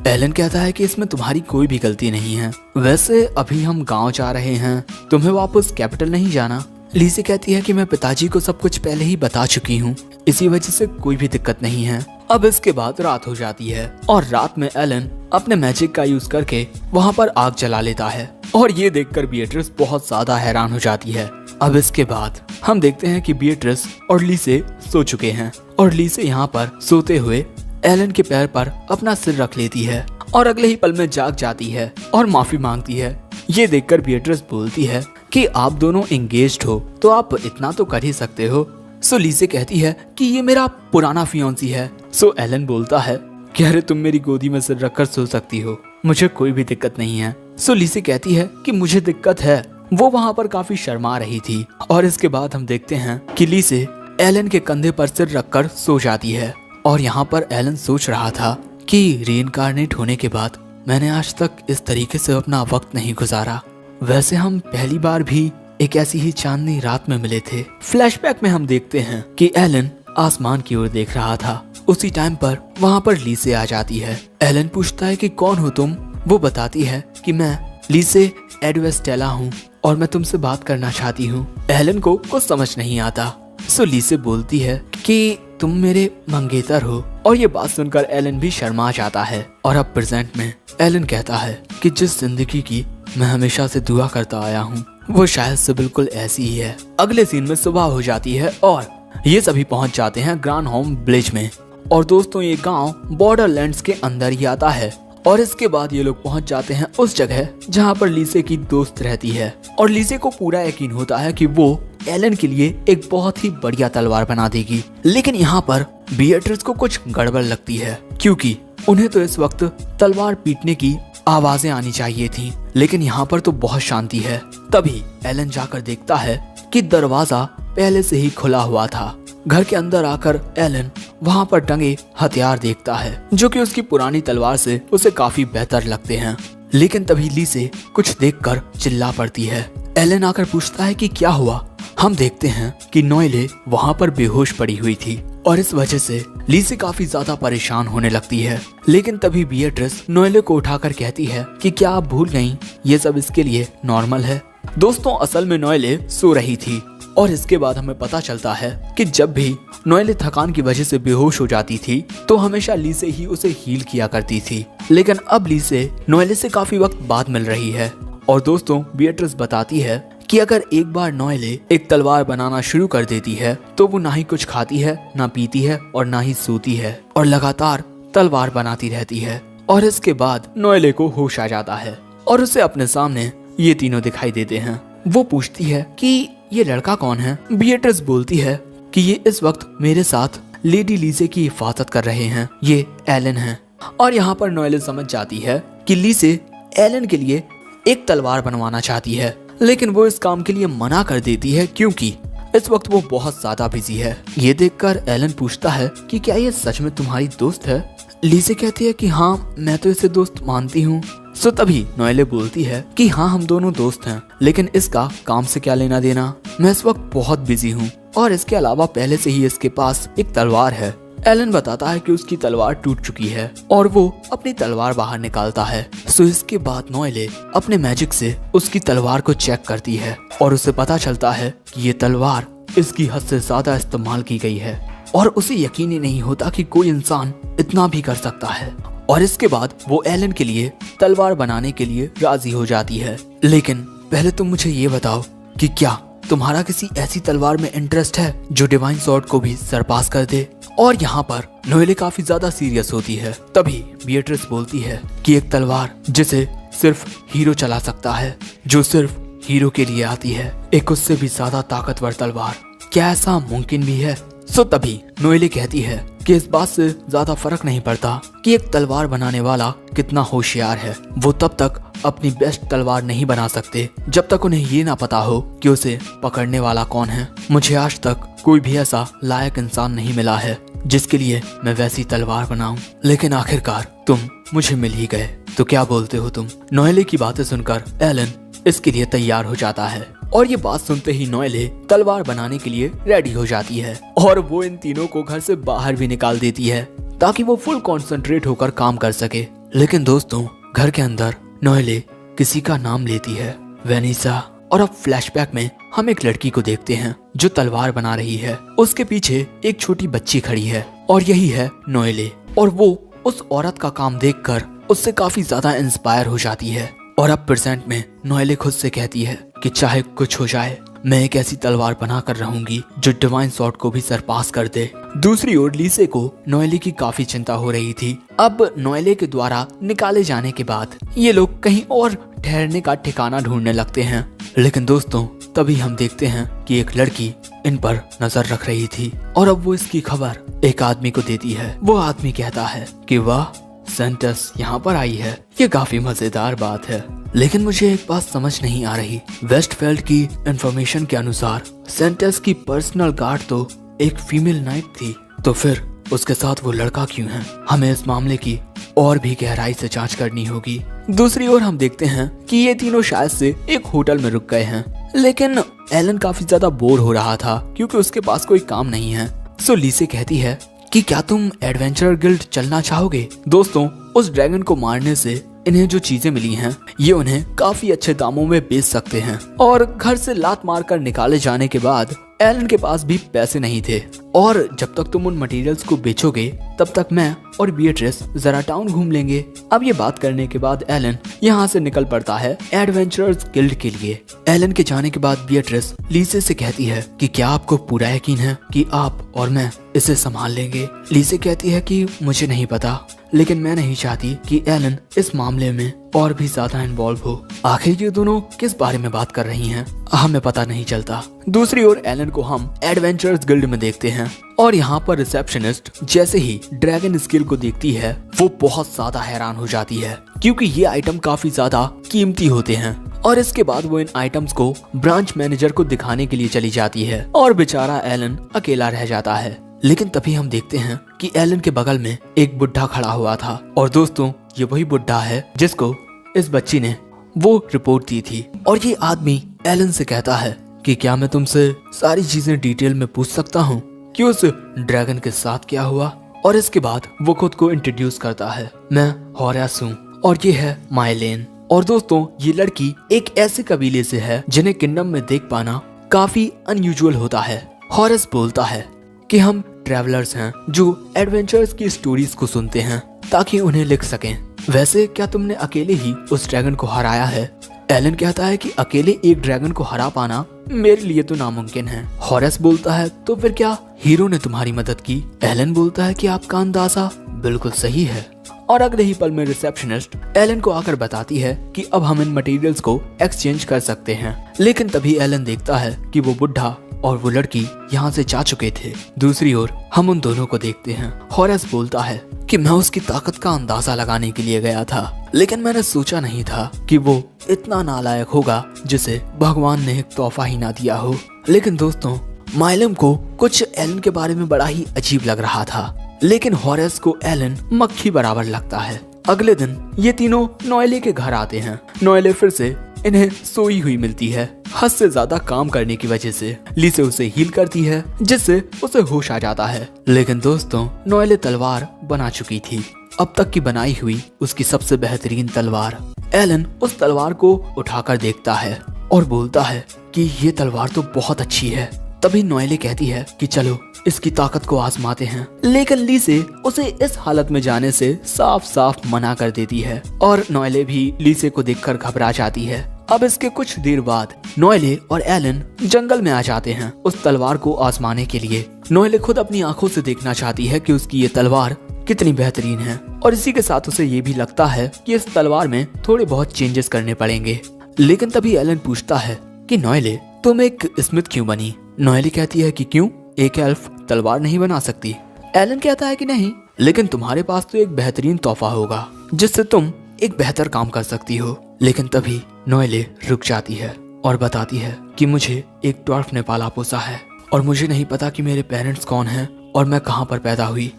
एलन कहता है कि इसमें तुम्हारी कोई भी गलती नहीं है, वैसे अभी हम गांव जा रहे हैं, तुम्हें वापस कैपिटल नहीं जाना। लीसे कहती है कि मैं पिताजी को सब कुछ पहले ही बता चुकी हूँ, इसी वजह से कोई भी दिक्कत नहीं है। अब इसके बाद रात हो जाती है और रात में एलन अपने मैजिक का यूज करके वहाँ पर आग जला लेता है और ये देखकर बिएट्रिस बहुत ज्यादा हैरान हो जाती है। अब इसके बाद हम देखते हैं कि बिएट्रिस और लीसे सो चुके हैं और लीसे यहाँ पर सोते हुए एलन के पैर पर अपना सिर रख लेती है और अगले ही पल में जाग जाती है और माफी मांगती है। ये देखकर बिएट्रिस बोलती है कि आप दोनों एंगेज्ड हो तो आप इतना तो कर ही सकते हो। सो लीसे कहती है कि ये मेरा पुराना फियांसी है। सो एलन बोलता है कि अरे तुम मेरी गोदी में सिर रखकर सो सकती हो, मुझे कोई भी दिक्कत नहीं है। सो लीसे कहती है कि मुझे दिक्कत है। वो वहाँ पर काफी शर्मा रही थी और इसके बाद हम देखते हैं कि लीसे एलन के कंधे पर सिर रखकर सो जाती है। और यहाँ पर एलन सोच रहा था कि रीइंकार्नेट होने के बाद मैंने आज तक इस तरीके से अपना वक्त नहीं गुजारा। वैसे हम पहली बार भी एक ऐसी ही चांदनी रात में मिले थे। फ्लैशबैक में हम देखते हैं कि एलन आसमान की ओर देख रहा था। उसी टाइम पर वहाँ पर लीसे आ जाती है। एलन पूछता है कि कौन हो तुम? वो बताती है कि मैं लीसे एडवेस्टेला हूँ और मैं तुमसे बात करना चाहती हूँ। एलन को कुछ समझ नहीं आता। सो लीसे बोलती है कि तुम मेरे मंगेतर हो और ये बात सुनकर एलन भी शर्मा जाता है। और अब प्रेजेंट में एलन कहता है कि जिस जिंदगी की मैं हमेशा से दुआ करता आया हूँ वो शायद से बिल्कुल ऐसी ही है। अगले सीन में सुबह हो जाती है और ये सभी पहुंच जाते हैं ग्रानहोम विलेज में। और दोस्तों ये गांव बॉर्डरलैंड्स के अंदर ही आता है। और इसके बाद ये लोग पहुंच जाते हैं उस जगह जहां पर लीसे की दोस्त रहती है। और लीसे को पूरा यकीन होता है कि वो एलन के लिए एक बहुत ही बढ़िया तलवार बना देगी। लेकिन यहाँ पर बिएट्रिस को कुछ गड़बड़ लगती है क्योंकि उन्हें तो इस वक्त तलवार पीटने की आवाजें आनी चाहिए थी, लेकिन यहाँ पर तो बहुत शांति है। तभी एलन जाकर देखता है कि दरवाजा पहले से ही खुला हुआ था। घर के अंदर आकर एलन वहाँ पर टंगे हथियार देखता है जो कि उसकी पुरानी तलवार से उसे काफी बेहतर लगते हैं। लेकिन तभी लीसे कुछ देखकर चिल्ला पड़ती है। एलन आकर पूछता है कि क्या हुआ। हम देखते हैं कि नोएले वहाँ पर बेहोश पड़ी हुई थी और इस वजह से लीसे काफी ज्यादा परेशान होने लगती है। लेकिन तभी बिएट्रिस नोएले को उठाकर कहती है कि क्या आप भूल गईं, ये सब इसके लिए नॉर्मल है। दोस्तों असल में नोएले सो रही थी और इसके बाद हमें पता चलता है कि जब भी नोएले थकान की वजह से बेहोश हो जाती थी तो हमेशा लीसे ही उसे हील किया करती थी। लेकिन अब लीसे नोएले से काफी वक्त बाद मिल रही है। और दोस्तों बिएट्रिस बताती है कि अगर एक बार नोएले एक तलवार बनाना शुरू कर देती है तो वो ना ही कुछ खाती है, ना पीती है और ना ही सोती है और लगातार तलवार बनाती रहती है। और इसके बाद नोएले को होश आ जाता है और उसे अपने सामने ये तीनों दिखाई देते हैं। वो पूछती है कि ये लड़का कौन है। बिएट्रिस बोलती है कि ये इस वक्त मेरे साथ लेडी लीसे की हिफाजत कर रहे हैं, ये एलन है। और यहाँ पर नोएले समझ जाती है कि लीसे एलन के लिए एक तलवार बनवाना चाहती है, लेकिन वो इस काम के लिए मना कर देती है क्योंकि इस वक्त वो बहुत ज्यादा बिजी है। ये देखकर एलन पूछता है कि क्या ये सच में तुम्हारी दोस्त है। लीसे कहती है कि हाँ, मैं तो इसे दोस्त मानती हूँ। सो तभी नोएले बोलती है कि हाँ, हम दोनों दोस्त हैं, लेकिन इसका काम से क्या लेना देना, मैं इस वक्त बहुत बिजी हूँ और इसके अलावा पहले से ही इसके पास एक तलवार है। एलन बताता है कि उसकी तलवार टूट चुकी है और वो अपनी तलवार बाहर निकालता है। सो इसके बाद नोएले अपने मैजिक से उसकी तलवार को चेक करती है और उसे पता चलता है कि ये तलवार इसकी हद से ज्यादा इस्तेमाल की गई है और उसे यकीन ही नहीं होता कि कोई इंसान इतना भी कर सकता है। और इसके बाद वो एलन के लिए तलवार बनाने के लिए राजी हो जाती है। लेकिन पहले तुम मुझे ये बताओ कि क्या तुम्हारा किसी ऐसी तलवार में इंटरेस्ट है जो डिवाइन सॉर्ड को भी सरपास कर दे। और यहाँ पर नोएले काफी ज्यादा सीरियस होती है। तभी बिएट्रिस बोलती है कि एक तलवार जिसे सिर्फ हीरो चला सकता है, जो सिर्फ हीरो के लिए आती है, एक उससे भी ज्यादा ताकतवर तलवार, क्या ऐसा मुमकिन भी है। सो तभी नोएले कहती है कि इस बात से ज्यादा फर्क नहीं पड़ता कि एक तलवार बनाने वाला कितना होशियार है, वो तब तक अपनी बेस्ट तलवार नहीं बना सकते जब तक उन्हें ये ना पता हो कि उसे पकड़ने वाला कौन है। मुझे आज तक कोई भी ऐसा लायक इंसान नहीं मिला है जिसके लिए मैं वैसी तलवार बनाऊं, लेकिन आखिरकार तुम मुझे मिल ही गए। तो क्या बोलते हो तुम? नोएले की बातें सुनकर एलन इसके लिए तैयार हो जाता है और ये बात सुनते ही नोएले तलवार बनाने के लिए रेडी हो जाती है और वो इन तीनों को घर से बाहर भी निकाल देती है ताकि वो फुल कंसंट्रेट होकर काम कर सके। लेकिन दोस्तों, घर के अंदर नोएले किसी का नाम लेती है, वेनिसा। और अब फ्लैशबैक में हम एक लड़की को देखते हैं जो तलवार बना रही है। उसके पीछे एक छोटी बच्ची खड़ी है और यही है नोएले। और वो उस औरत का काम देखकर उससे काफी ज्यादा इंस्पायर हो जाती है। और अब प्रेजेंट में नोएले खुद से कहती है कि चाहे कुछ हो जाए, मैं एक ऐसी तलवार बना कर रहूंगी जो डिवाइन सॉर्ड को भी सरपास कर दे। दूसरी ओर लीसे को नोएले की काफी चिंता हो रही थी। अब नोएले के द्वारा निकाले जाने के बाद ये लोग कहीं और ठहरने का ठिकाना ढूंढने लगते हैं। लेकिन दोस्तों, तभी हम देखते हैं कि एक लड़की इन पर नजर रख रही थी और अब वो इसकी खबर एक आदमी को देती है। वो आदमी कहता है कि वाह, सेंटस यहाँ पर आई है। ये काफी मजेदार बात है, लेकिन मुझे एक बात समझ नहीं आ रही। वेस्टफील्ड की इंफॉर्मेशन के अनुसार सेंटस की पर्सनल गार्ड तो एक फीमेल नाइट थी, तो फिर उसके साथ वो लड़का क्यों है? हमें इस मामले की और भी गहराई से जांच करनी होगी। दूसरी ओर हम देखते हैं कि ये तीनों शायद से एक होटल में रुक गए हैं, लेकिन एलन काफी ज्यादा बोर हो रहा था क्योंकि उसके पास कोई काम नहीं है। सो लीसे कहती है कि क्या तुम एडवेंचर गिल्ड चलना चाहोगे? दोस्तों, उस ड्रैगन को मारने से इन्हें जो चीजें मिली हैं, ये उन्हें काफी अच्छे दामों में बेच सकते हैं। और घर से लात मारकर निकाले जाने के बाद एलन के पास भी पैसे नहीं थे और जब तक तुम उन मटेरियल्स को बेचोगे तब तक मैं और बीएट्रिस जरा टाउन घूम लेंगे। अब ये बात करने के बाद एलन यहाँ से निकल पड़ता है एडवेंचरर्स गिल्ड के लिए। एलन के जाने के बाद बीएट्रिस लीसे से कहती है कि क्या आपको पूरा यकीन है कि आप और मैं इसे संभाल लेंगे? लीसे कहती है कि मुझे नहीं पता, लेकिन मैं नहीं चाहती कि एलन इस मामले में और भी ज्यादा इन्वॉल्व हो। आखिर ये दोनों किस बारे में बात कर रही हैं, हमें पता नहीं चलता। दूसरी ओर एलन को हम एडवेंचरर्स गिल्ड में देखते हैं और यहाँ पर रिसेप्शनिस्ट जैसे ही ड्रैगन स्किल को देखती है वो बहुत ज्यादा हैरान हो जाती है क्योंकि ये आइटम काफी ज्यादा कीमती होते हैं। और इसके बाद वो इन आइटम्स को ब्रांच मैनेजर को दिखाने के लिए चली जाती है और बेचारा एलन अकेला रह जाता है। लेकिन तभी हम देखते हैं कि एलन के बगल में एक बुढ़ा खड़ा हुआ था और दोस्तों, ये वही बुढ़ा है जिसको इस बच्ची ने वो रिपोर्ट दी थी। और ये आदमी एलन से कहता है कि क्या मैं तुमसे सारी चीजें डिटेल में पूछ सकता हूँ कि उस ड्रैगन के साथ क्या हुआ? और इसके बाद वो खुद को इंट्रोड्यूस करता है, मैं होरेस हूँ और ये है माइलेन। और दोस्तों, ये लड़की एक ऐसे कबीले से है जिन्हें किंगडम में देख पाना काफी अनयूजुअल होता है। होरेस बोलता है कि हम ट्रैवलर्स हैं जो एडवेंचर्स की स्टोरीज को सुनते हैं ताकि उन्हें लिख सकें। वैसे क्या तुमने अकेले ही उस ड्रैगन को हराया है? एलन कहता है कि अकेले एक ड्रैगन को हरा पाना मेरे लिए तो नामुमकिन है। होरेस बोलता है तो फिर क्या हीरो ने तुम्हारी मदद की? एलन बोलता है कि आपका अंदाजा बिल्कुल सही है। और अगले ही पल में रिसेप्शनिस्ट एलन को आकर बताती है कि अब हम इन मटेरियल्स को एक्सचेंज कर सकते हैं। लेकिन तभी एलन देखता है कि वो बुढ़ा और वो लड़की यहाँ से जा चुके थे। दूसरी ओर हम उन दोनों को देखते हैं। होरेस बोलता है कि मैं उसकी ताकत का अंदाजा लगाने के लिए गया था, लेकिन मैंने सोचा नहीं था कि वो इतना नालायक होगा जिसे भगवान ने एक तोहफा ही ना दिया हो। लेकिन दोस्तों, माइलम को कुछ एलन के बारे में बड़ा ही अजीब लग रहा था, लेकिन होरेस को एलन मक्खी बराबर लगता है। अगले दिन ये तीनों नोएले के घर आते हैं। नोएले फिर से इन्हें सोई हुई मिलती है। हद से ज्यादा काम करने की वजह से लीसे उसे हील करती है जिससे उसे होश आ जाता है। लेकिन दोस्तों, नोएले तलवार बना चुकी थी, अब तक की बनाई हुई उसकी सबसे बेहतरीन तलवार। एलन उस तलवार को उठाकर देखता है और बोलता है कि ये तलवार तो बहुत अच्छी है। तभी नोएले कहती है कि चलो इसकी ताकत को आजमाते हैं, लेकिन लीसे उसे इस हालत में जाने से साफ साफ मना कर देती है और नोएले भी लीसे को देखकर घबरा जाती है। अब इसके कुछ देर बाद नोएले और एलन जंगल में आ जाते हैं उस तलवार को आजमाने के लिए। नोएले खुद अपनी आंखों से देखना चाहती है कि उसकी ये तलवार कितनी बेहतरीन है और इसी के साथ उसे ये भी लगता है कि इस तलवार में थोड़े बहुत चेंजेस करने पड़ेंगे। लेकिन तभी एलन पूछता है कि नोएले, तुम एक स्मिथ क्यों बनी? नोएले कहती है कि क्यों, एक एल्फ तलवार नहीं बना सकती? एलन कहता है कि नहीं, लेकिन तुम्हारे पास तो एक बेहतरीन तोहफा होगा जिससे तुम एक बेहतर काम कर सकती हो। लेकिन तभी नोएले रुक जाती है और बताती है कि मुझे एक ड्वार्फ ने पाला पोसा है और मुझे नहीं पता कि मेरे पेरेंट्स कौन हैं और मैं कहाँ पर पैदा हुई।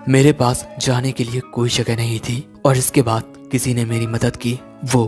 मेरे पास जाने के लिए कोई जगह नहीं थी और इसके बाद किसी ने मेरी मदद की। वो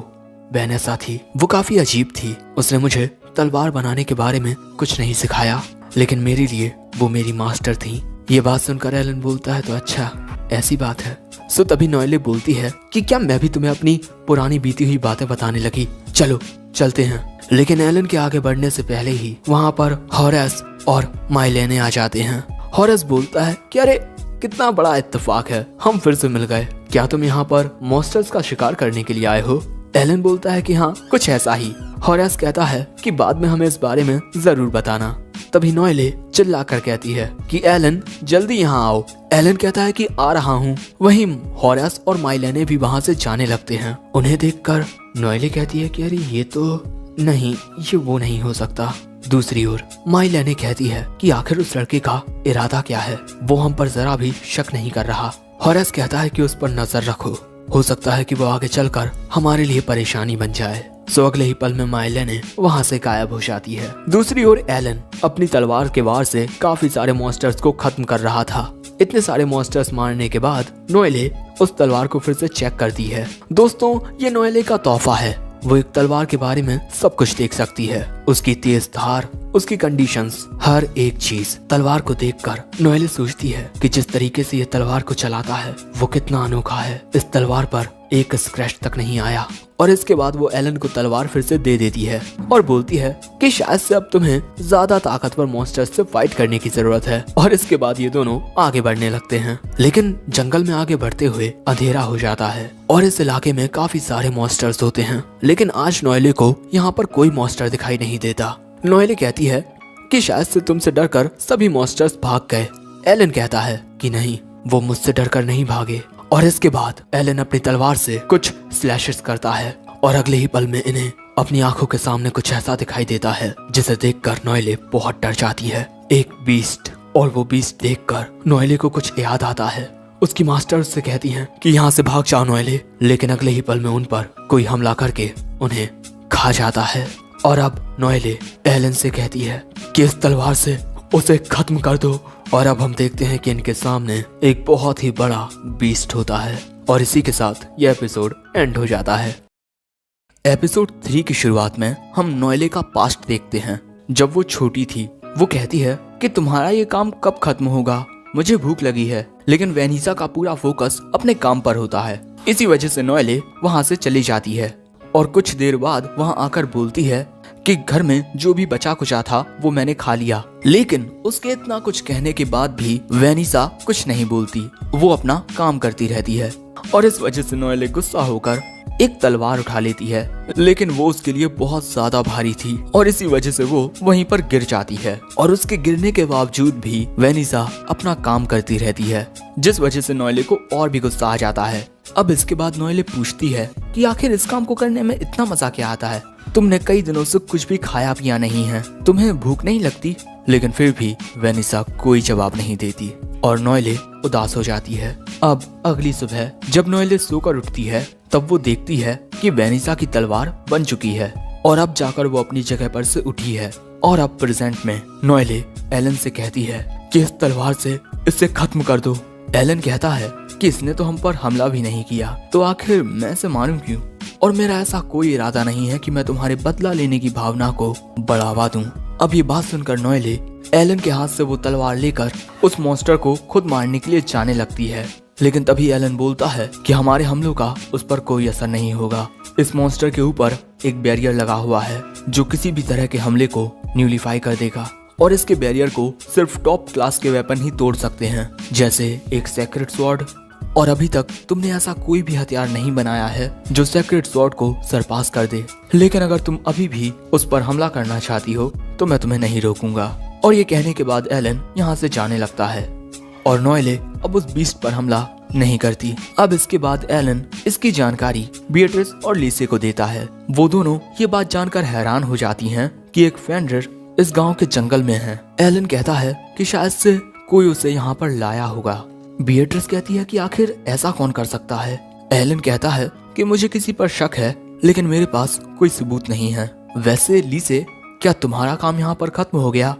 वेनेसा थी। वो काफी अजीब थी। उसने मुझे तलवार बनाने के बारे में कुछ नहीं सिखाया, लेकिन मेरे लिए वो मेरी मास्टर थी। ये बात सुनकर एलन बोलता है तो अच्छा, ऐसी बात है। सो तभी नॉयले बोलती है कि क्या मैं भी तुम्हें अपनी पुरानी बीती हुई बातें बताने लगी, चलो चलते हैं। लेकिन एलन के आगे बढ़ने से पहले ही वहाँ पर होरेस और माइलेने आ जाते हैं। होरेस बोलता है कि अरे कितना बड़ा इत्तेफाक है, हम फिर से मिल गए। क्या तुम यहाँ पर मॉन्स्टर्स का शिकार करने के लिए आए हो? एलन बोलता है कि हाँ, कुछ ऐसा ही। होरेस कहता है कि बाद में हमें इस बारे में जरूर बताना। तभी नॉयले चिल्ला कर कहती है कि एलन जल्दी यहाँ आओ। एलन कहता है कि आ रहा हूँ। वहीं होरेस और माइलेने भी वहाँ से जाने लगते हैं। उन्हें देखकर नॉयले कहती है कि अरे ये तो नहीं, ये वो नहीं हो सकता। दूसरी ओर माइलेने कहती है कि आखिर उस लड़के का इरादा क्या है, वो हम पर जरा भी शक नहीं कर रहा। होरेस कहता है कि उस पर नजर रखो, हो सकता है कि वो आगे चलकर हमारे लिए परेशानी बन जाए। सो अगले ही पल में माइलेने वहाँ से गायब हो जाती है। दूसरी ओर एलन अपनी तलवार के वार से काफी सारे मॉन्स्टर्स को खत्म कर रहा था। इतने सारे मॉन्स्टर्स मारने के बाद नॉयले उस तलवार को फिर से चेक करती है। दोस्तों, ये नॉयले का तोहफा है। वो एक तलवार के बारे में सब कुछ देख सकती है। उसकी तेज धार, उसकी कंडीशंस, हर एक चीज। तलवार को देखकर नॉयले सोचती है कि जिस तरीके से ये तलवार को चलाता है वो कितना अनोखा है। इस तलवार पर एक स्क्रैच तक नहीं आया। और इसके बाद वो एलन को तलवार फिर से दे देती है और बोलती है कि शायद से अब तुम्हें ज्यादा ताकतवर मॉन्स्टर्स से फाइट करने की जरूरत है। और इसके बाद ये दोनों आगे बढ़ने लगते हैं। लेकिन जंगल में आगे बढ़ते हुए अंधेरा हो जाता है और इस इलाके में काफी सारे मॉन्स्टर्स होते हैं। लेकिन आज नॉयले को यहाँ पर कोई मॉन्स्टर दिखाई नहीं देता। नॉयले कहती है कि शायद से तुमसे डरकर सभी मॉन्स्टर्स भाग गए। एलन कहता है कि नहीं, वो मुझसे डरकर नहीं भागे। और इसके बाद एलन अपनी तलवार से कुछ स्लैशेस करता है और अगले ही पल में इन्हें अपनी आंखों के सामने कुछ ऐसा दिखाई देता है जिसे देखकर नॉयले बहुत डर जाती है। एक बीस्ट। और वो बीस्ट देखकर नॉयले को कुछ याद आता है। उसकी मास्टर उससे कहती हैं कि यहाँ से भाग जाओ नॉयले। लेकिन अगले ही पल में उन पर कोई हमला करके उन्हें खा जाता है। और अब नॉयले एलन से कहती है कि इस तलवार से उसे खत्म कर दो। और अब हम देखते हैं कि इनके सामने एक बहुत ही बड़ा बीस्ट होता है। और इसी के साथ यह एपिसोड एंड हो जाता है। एपिसोड 3 की शुरुआत में हम नॉयले का पास्ट देखते हैं। जब वो छोटी थी, वो कहती है कि तुम्हारा ये काम कब खत्म होगा, मुझे भूख लगी है। लेकिन वेनिसा का पूरा फोकस अपने काम पर होता है। इसी वजह से नॉयले वहाँ से चली जाती है और कुछ देर बाद वहाँ आकर बोलती है कि घर में जो भी बचा कुचा था वो मैंने खा लिया। लेकिन उसके इतना कुछ कहने के बाद भी वेनिसा कुछ नहीं बोलती। वो अपना काम करती रहती है और इस वजह से नॉयले गुस्सा होकर एक तलवार उठा लेती है। लेकिन वो उसके लिए बहुत ज्यादा भारी थी और इसी वजह से वो वहीं पर गिर जाती है। और उसके गिरने के बावजूद भी वेनिसा अपना काम करती रहती है, जिस वजह से नॉयले को और भी गुस्सा आ जाता है। अब इसके बाद नॉयले पूछती है कि आखिर इस काम को करने में इतना मजा क्या आता है? तुमने कई दिनों से कुछ भी खाया पिया नहीं है, तुम्हें भूख नहीं लगती? लेकिन फिर भी वेनिसा कोई जवाब नहीं देती और नॉयले उदास हो जाती है। अब अगली सुबह जब नॉयले सोकर उठती है तब वो देखती है कि वेनिसा की तलवार बन चुकी है और अब जाकर वो अपनी जगह पर से उठी है। और अब प्रेजेंट में नॉयले एलन से कहती है कि इस तलवार से इसे खत्म कर दो। एलन कहता है कि इसने तो हम पर हमला भी नहीं किया, तो आखिर मैं इसे मारूं क्यों? और मेरा ऐसा कोई इरादा नहीं है कि मैं तुम्हारे बदला लेने की भावना को बढ़ावा दूं। अब ये बात सुनकर नॉयले एलन के हाथ से वो तलवार लेकर उस मॉन्स्टर को खुद मारने के लिए जाने लगती है। लेकिन तभी एलन बोलता है कि हमारे हमलों का उस पर कोई असर नहीं होगा। इस मॉन्स्टर के ऊपर एक बैरियर लगा हुआ है जो किसी भी तरह के हमले को न्यूलिफाई कर देगा और इसके बैरियर को सिर्फ टॉप क्लास के वेपन ही तोड़ सकते हैं, जैसे एक सेक्रेट स्वॉर्ड। और अभी तक तुमने ऐसा कोई भी हथियार नहीं बनाया है जो सेक्रेट स्वॉर्ड को सरपास कर दे। लेकिन अगर तुम अभी भी उस पर हमला करना चाहती हो तो मैं तुम्हें नहीं रोकूंगा। और ये कहने के बाद एलन यहाँ से जाने लगता है और नॉयले अब उस बीस्ट पर हमला नहीं करती। अब इसके बाद एलन इसकी जानकारी बीएट्रिस और लीसे को देता है। वो दोनों ये बात जानकर हैरान हो जाती हैं कि एक फेंडर इस गांव के जंगल में है। एलन कहता है कि शायद से कोई उसे यहाँ पर लाया होगा। बीएट्रिस कहती है कि आखिर ऐसा कौन कर सकता है? एलन कहता है कि मुझे किसी पर शक है लेकिन मेरे पास कोई सबूत नहीं है। वैसे लीसे, क्या तुम्हारा काम यहाँ पर खत्म हो गया?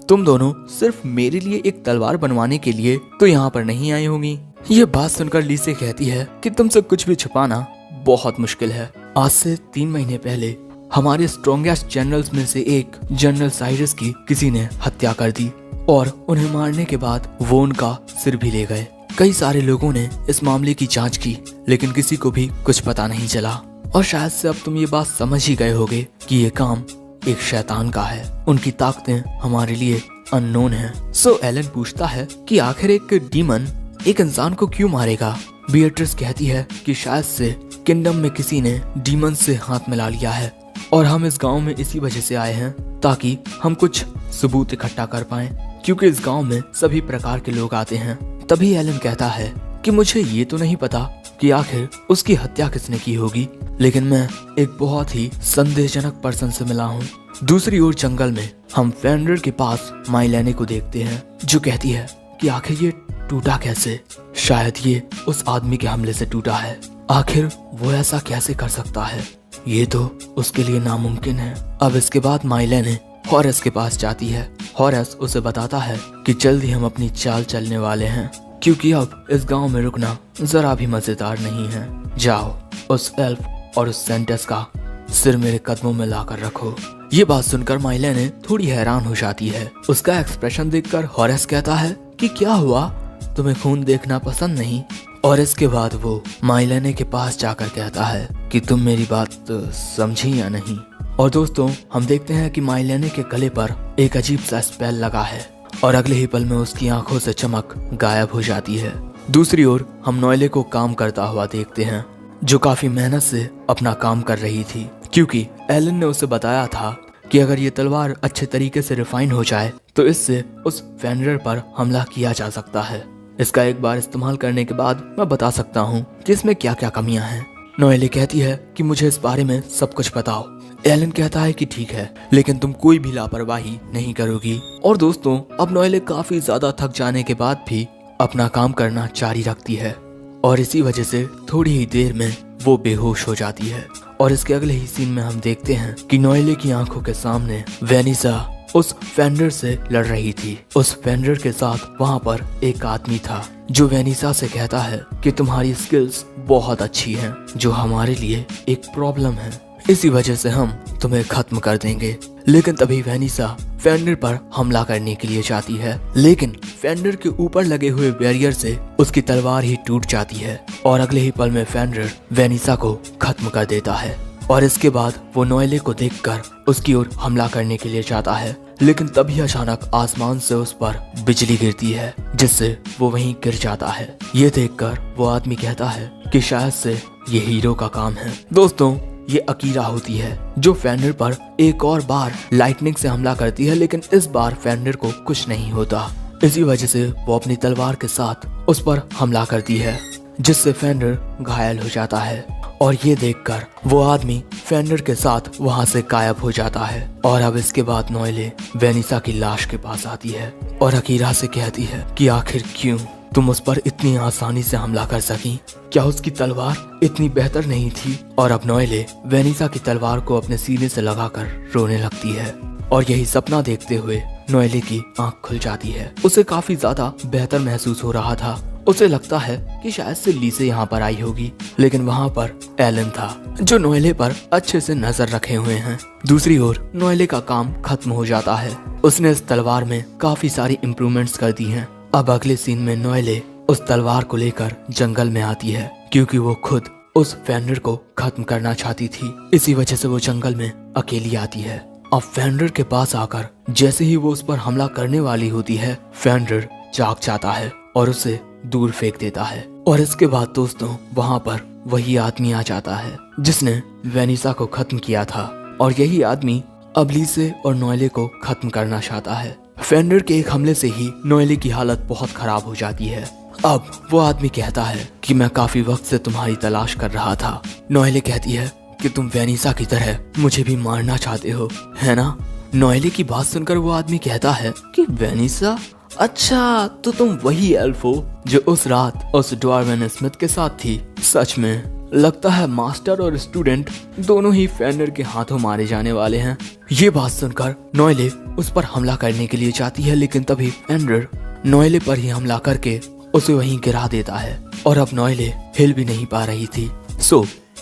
तुम दोनों सिर्फ मेरे लिए एक तलवार बनवाने के लिए तो यहाँ पर नहीं आई होंगी। ये बात सुनकर लीसे कहती है कि तुमसे कुछ भी छुपाना बहुत मुश्किल है। आज से 3 महीने पहले हमारे स्ट्रॉन्गेस्ट जनरल्स में से एक जनरल साइरस की किसी ने हत्या कर दी और उन्हें मारने के बाद वो उनका सिर भी ले गए। कई सारे लोगों ने इस मामले की जांच की, लेकिन किसी को भी कुछ पता नहीं चला। और शायद से अब तुम ये बात समझ ही गए होगे कि ये काम एक शैतान का है। उनकी ताकतें हमारे लिए अननोन हैं। सो एलन पूछता है कि आखिर एक डीमन एक इंसान को क्यों मारेगा। बिएट्रिस कहती है कि शायद से किंगडम में किसी ने डीमन से हाथ मिला लिया है और हम इस गांव में इसी वजह से आए हैं ताकि हम कुछ सबूत इकट्ठा कर पाएं, क्योंकि इस गांव में सभी प्रकार के लोग आते हैं। तभी एलन कहता है कि मुझे ये तो नहीं पता कि आखिर उसकी हत्या किसने की होगी, लेकिन मैं एक बहुत ही संदेहजनक पर्सन से मिला हूँ। दूसरी ओर जंगल में हम फेंडर के पास माइलेने को देखते हैं, जो कहती है कि आखिर ये टूटा कैसे। शायद ये उस आदमी के हमले से टूटा है। आखिर वो ऐसा कैसे कर सकता है, ये तो उसके लिए नामुमकिन है। अब इसके बाद माइलेने हॉरेस के पास जाती है। हॉरेस उसे बताता है कि जल्दी हम अपनी चाल चलने वाले हैं, क्योंकि अब इस गांव में रुकना जरा भी मजेदार नहीं है। जाओ उस एल्फ और उस सेंटेस का सिर मेरे कदमों में लाकर रखो। ये बात सुनकर माइलेने थोड़ी हैरान हो जाती है। उसका एक्सप्रेशन देखकर हॉरेस कहता है कि क्या हुआ, तुम्हें खून देखना पसंद नहीं। और इसके बाद वो माइलेने के पास जाकर कहता है कि तुम मेरी बात समझी या नहीं। और दोस्तों, हम देखते हैं कि माइलेने के गले पर एक अजीब सा स्पेल लगा है और अगले ही पल में उसकी आंखों से चमक गायब हो जाती है। दूसरी ओर हम नॉयले को काम करता हुआ देखते हैं, जो काफी मेहनत से अपना काम कर रही थी, क्योंकि एलन ने उसे बताया था कि अगर ये तलवार अच्छे तरीके से रिफाइन हो जाए तो इससे उस फेंडर पर हमला किया जा सकता है। इसका एक बार इस्तेमाल करने के बाद मैं बता सकता हूँ कि इसमें क्या क्या कमियां हैं। नॉयले कहती है कि मुझे इस बारे में सब कुछ बताओ। एलन कहता है कि ठीक है, लेकिन तुम कोई भी लापरवाही नहीं करोगी। और दोस्तों, अब नॉयले काफी ज्यादा थक जाने के बाद भी अपना काम करना जारी रखती है और इसी वजह से थोड़ी ही देर में वो बेहोश हो जाती है। और इसके अगले ही सीन में हम देखते हैं कि नॉयले की आंखों के सामने वेनिसा उस फेंडर से लड़ रही थी। उस फेंडर के साथ वहाँ पर एक आदमी था जो वेनिसा से कहता है कि तुम्हारी स्किल्स बहुत अच्छी हैं, जो हमारे लिए एक प्रॉब्लम है, इसी वजह से हम तुम्हें खत्म कर देंगे। लेकिन तभी वेनिसा फेंडर पर हमला करने के लिए जाती है, लेकिन फेंडर के ऊपर लगे हुए बैरियर से उसकी तलवार ही टूट जाती है और अगले ही पल में फेंडर वेनिसा को खत्म कर देता है। और इसके बाद वो नॉयले को देखकर उसकी ओर हमला करने के लिए जाता है, लेकिन तभी अचानक आसमान से उस पर बिजली गिरती है, जिससे वो वहीं गिर जाता है। ये देखकर वो आदमी कहता है कि शायद से ये हीरो का काम है। दोस्तों, ये अकीरा होती है जो फेंडर पर एक और बार लाइटनिंग से हमला करती है, लेकिन इस बार फेंडर को कुछ नहीं होता। इसी वजह से वो अपनी तलवार के साथ उस पर हमला करती है, जिससे फेंडर घायल हो जाता है। और ये देखकर वो आदमी फेंडर के साथ वहाँ से गायब हो जाता है। और अब इसके बाद नॉयले वेनिसा की लाश के पास आती है और अकीरा से कहती है कि आखिर क्यों तुम उस पर इतनी आसानी से हमला कर सकी, क्या उसकी तलवार इतनी बेहतर नहीं थी। और अब नॉयले वेनिसा की तलवार को अपने सीने से लगाकर रोने लगती है और यही सपना देखते हुए नॉयले की आंख खुल जाती है। उसे काफी ज्यादा बेहतर महसूस हो रहा था। उसे लगता है कि शायद से लीसे यहाँ पर आई होगी, लेकिन वहाँ पर एलन था जो नॉयले पर अच्छे से नजर रखे हुए हैं। दूसरी ओर नॉयले का काम खत्म हो जाता है। उसने इस तलवार में काफी सारी इम्प्रूवमेंट्स कर दी हैं। अब अगले सीन में नॉयले उस तलवार को लेकर जंगल में आती है, क्योंकि वो खुद उस फेंडर को खत्म करना चाहती थी। इसी वजह से वो जंगल में अकेली आती है। अब फेंडर के पास आकर जैसे ही वो उस पर हमला करने वाली होती है, फेंडर जाग जाता है और उसे दूर फेंक देता है। और इसके बाद दोस्तों, वहाँ पर वही आदमी आ जाता है जिसने वेनिसा को खत्म किया था, और यही आदमी अब लीसे और नॉयले को खत्म करना चाहता है। फेंडर के एक हमले से ही नॉयले की हालत बहुत खराब हो जाती है। अब वो आदमी कहता है कि मैं काफी वक्त से तुम्हारी तलाश कर रहा था। नॉयले कहती है कि तुम वेनिसा की तरह मुझे भी मारना चाहते हो, है ना। नॉयले की बात सुनकर वो आदमी कहता है कि वेनिसा, अच्छा तो तुम वही एल्फ हो जो उस रात उस ड्वार्वन स्मिथ के साथ थी। सच में लगता है मास्टर और स्टूडेंट दोनों ही फेंडर के हाथों मारे जाने वाले हैं। ये बात सुनकर नॉयले उस पर हमला करने के लिए जाती है, लेकिन तभी फेंडर नॉयले पर ही हमला करके उसे वहीं गिरा देता है और अब नॉयले हिल भी नहीं पा रही थी।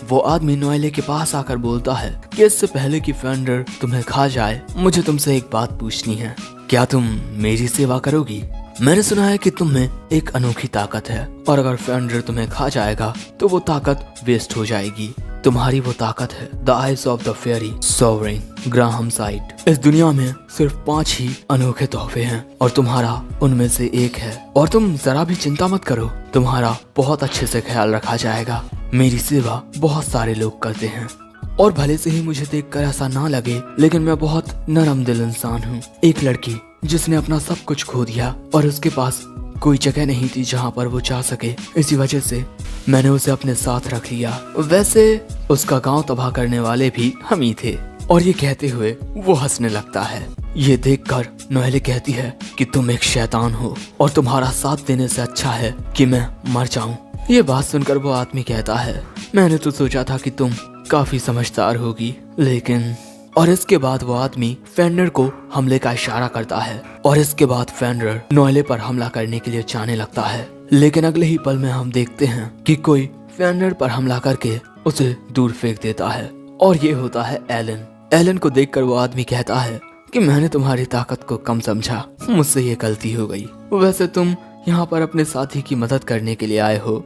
वो आदमी नॉयले के पास आकर बोलता है कि इससे पहले कि फेंडर तुम्हें खा जाए, मुझे तुमसे एक बात पूछनी है। क्या तुम मेरी सेवा करोगी? मैंने सुना है कि तुम में एक अनोखी ताकत है और अगर फेंडर तुम्हें खा जाएगा तो वो ताकत वेस्ट हो जाएगी। तुम्हारी वो ताकत है the eyes of the fairy sovereign Graham site. इस दुनिया में सिर्फ 5 ही अनोखे तोहफे हैं और तुम्हारा उनमें से एक है। और तुम जरा भी चिंता मत करो, तुम्हारा बहुत अच्छे से ख्याल रखा जाएगा। मेरी सेवा बहुत सारे लोग करते हैं और भले से ही मुझे देखकर ऐसा ना लगे, लेकिन मैं बहुत नरम दिल इंसान हूँ। एक लड़की जिसने अपना सब कुछ खो दिया और उसके पास कोई जगह नहीं थी जहाँ पर वो जा सके, इसी वजह से मैंने उसे अपने साथ रख लिया। वैसे उसका गांव तबाह करने वाले भी हम ही थे। और ये कहते हुए वो हंसने लगता है। ये देखकर नॉयले कहती है कि तुम एक शैतान हो और तुम्हारा साथ देने से अच्छा है कि मैं मर जाऊं। ये बात सुनकर वो आदमी कहता है, मैंने तो सोचा था कि तुम काफी समझदार होगी, लेकिन। और इसके बाद वो आदमी फेंडर को हमले का इशारा करता है और इसके बाद फेंडर नॉयले पर हमला करने के लिए जाने लगता है। लेकिन अगले ही पल में हम देखते हैं कि कोई फेंडर पर हमला करके उसे दूर फेंक देता है और ये होता है एलन। एलन को देखकर वो आदमी कहता है कि मैंने तुम्हारी ताकत को कम समझा, मुझसे ये गलती हो गई। वैसे तुम यहाँ पर अपने साथी की मदद करने के लिए आए हो,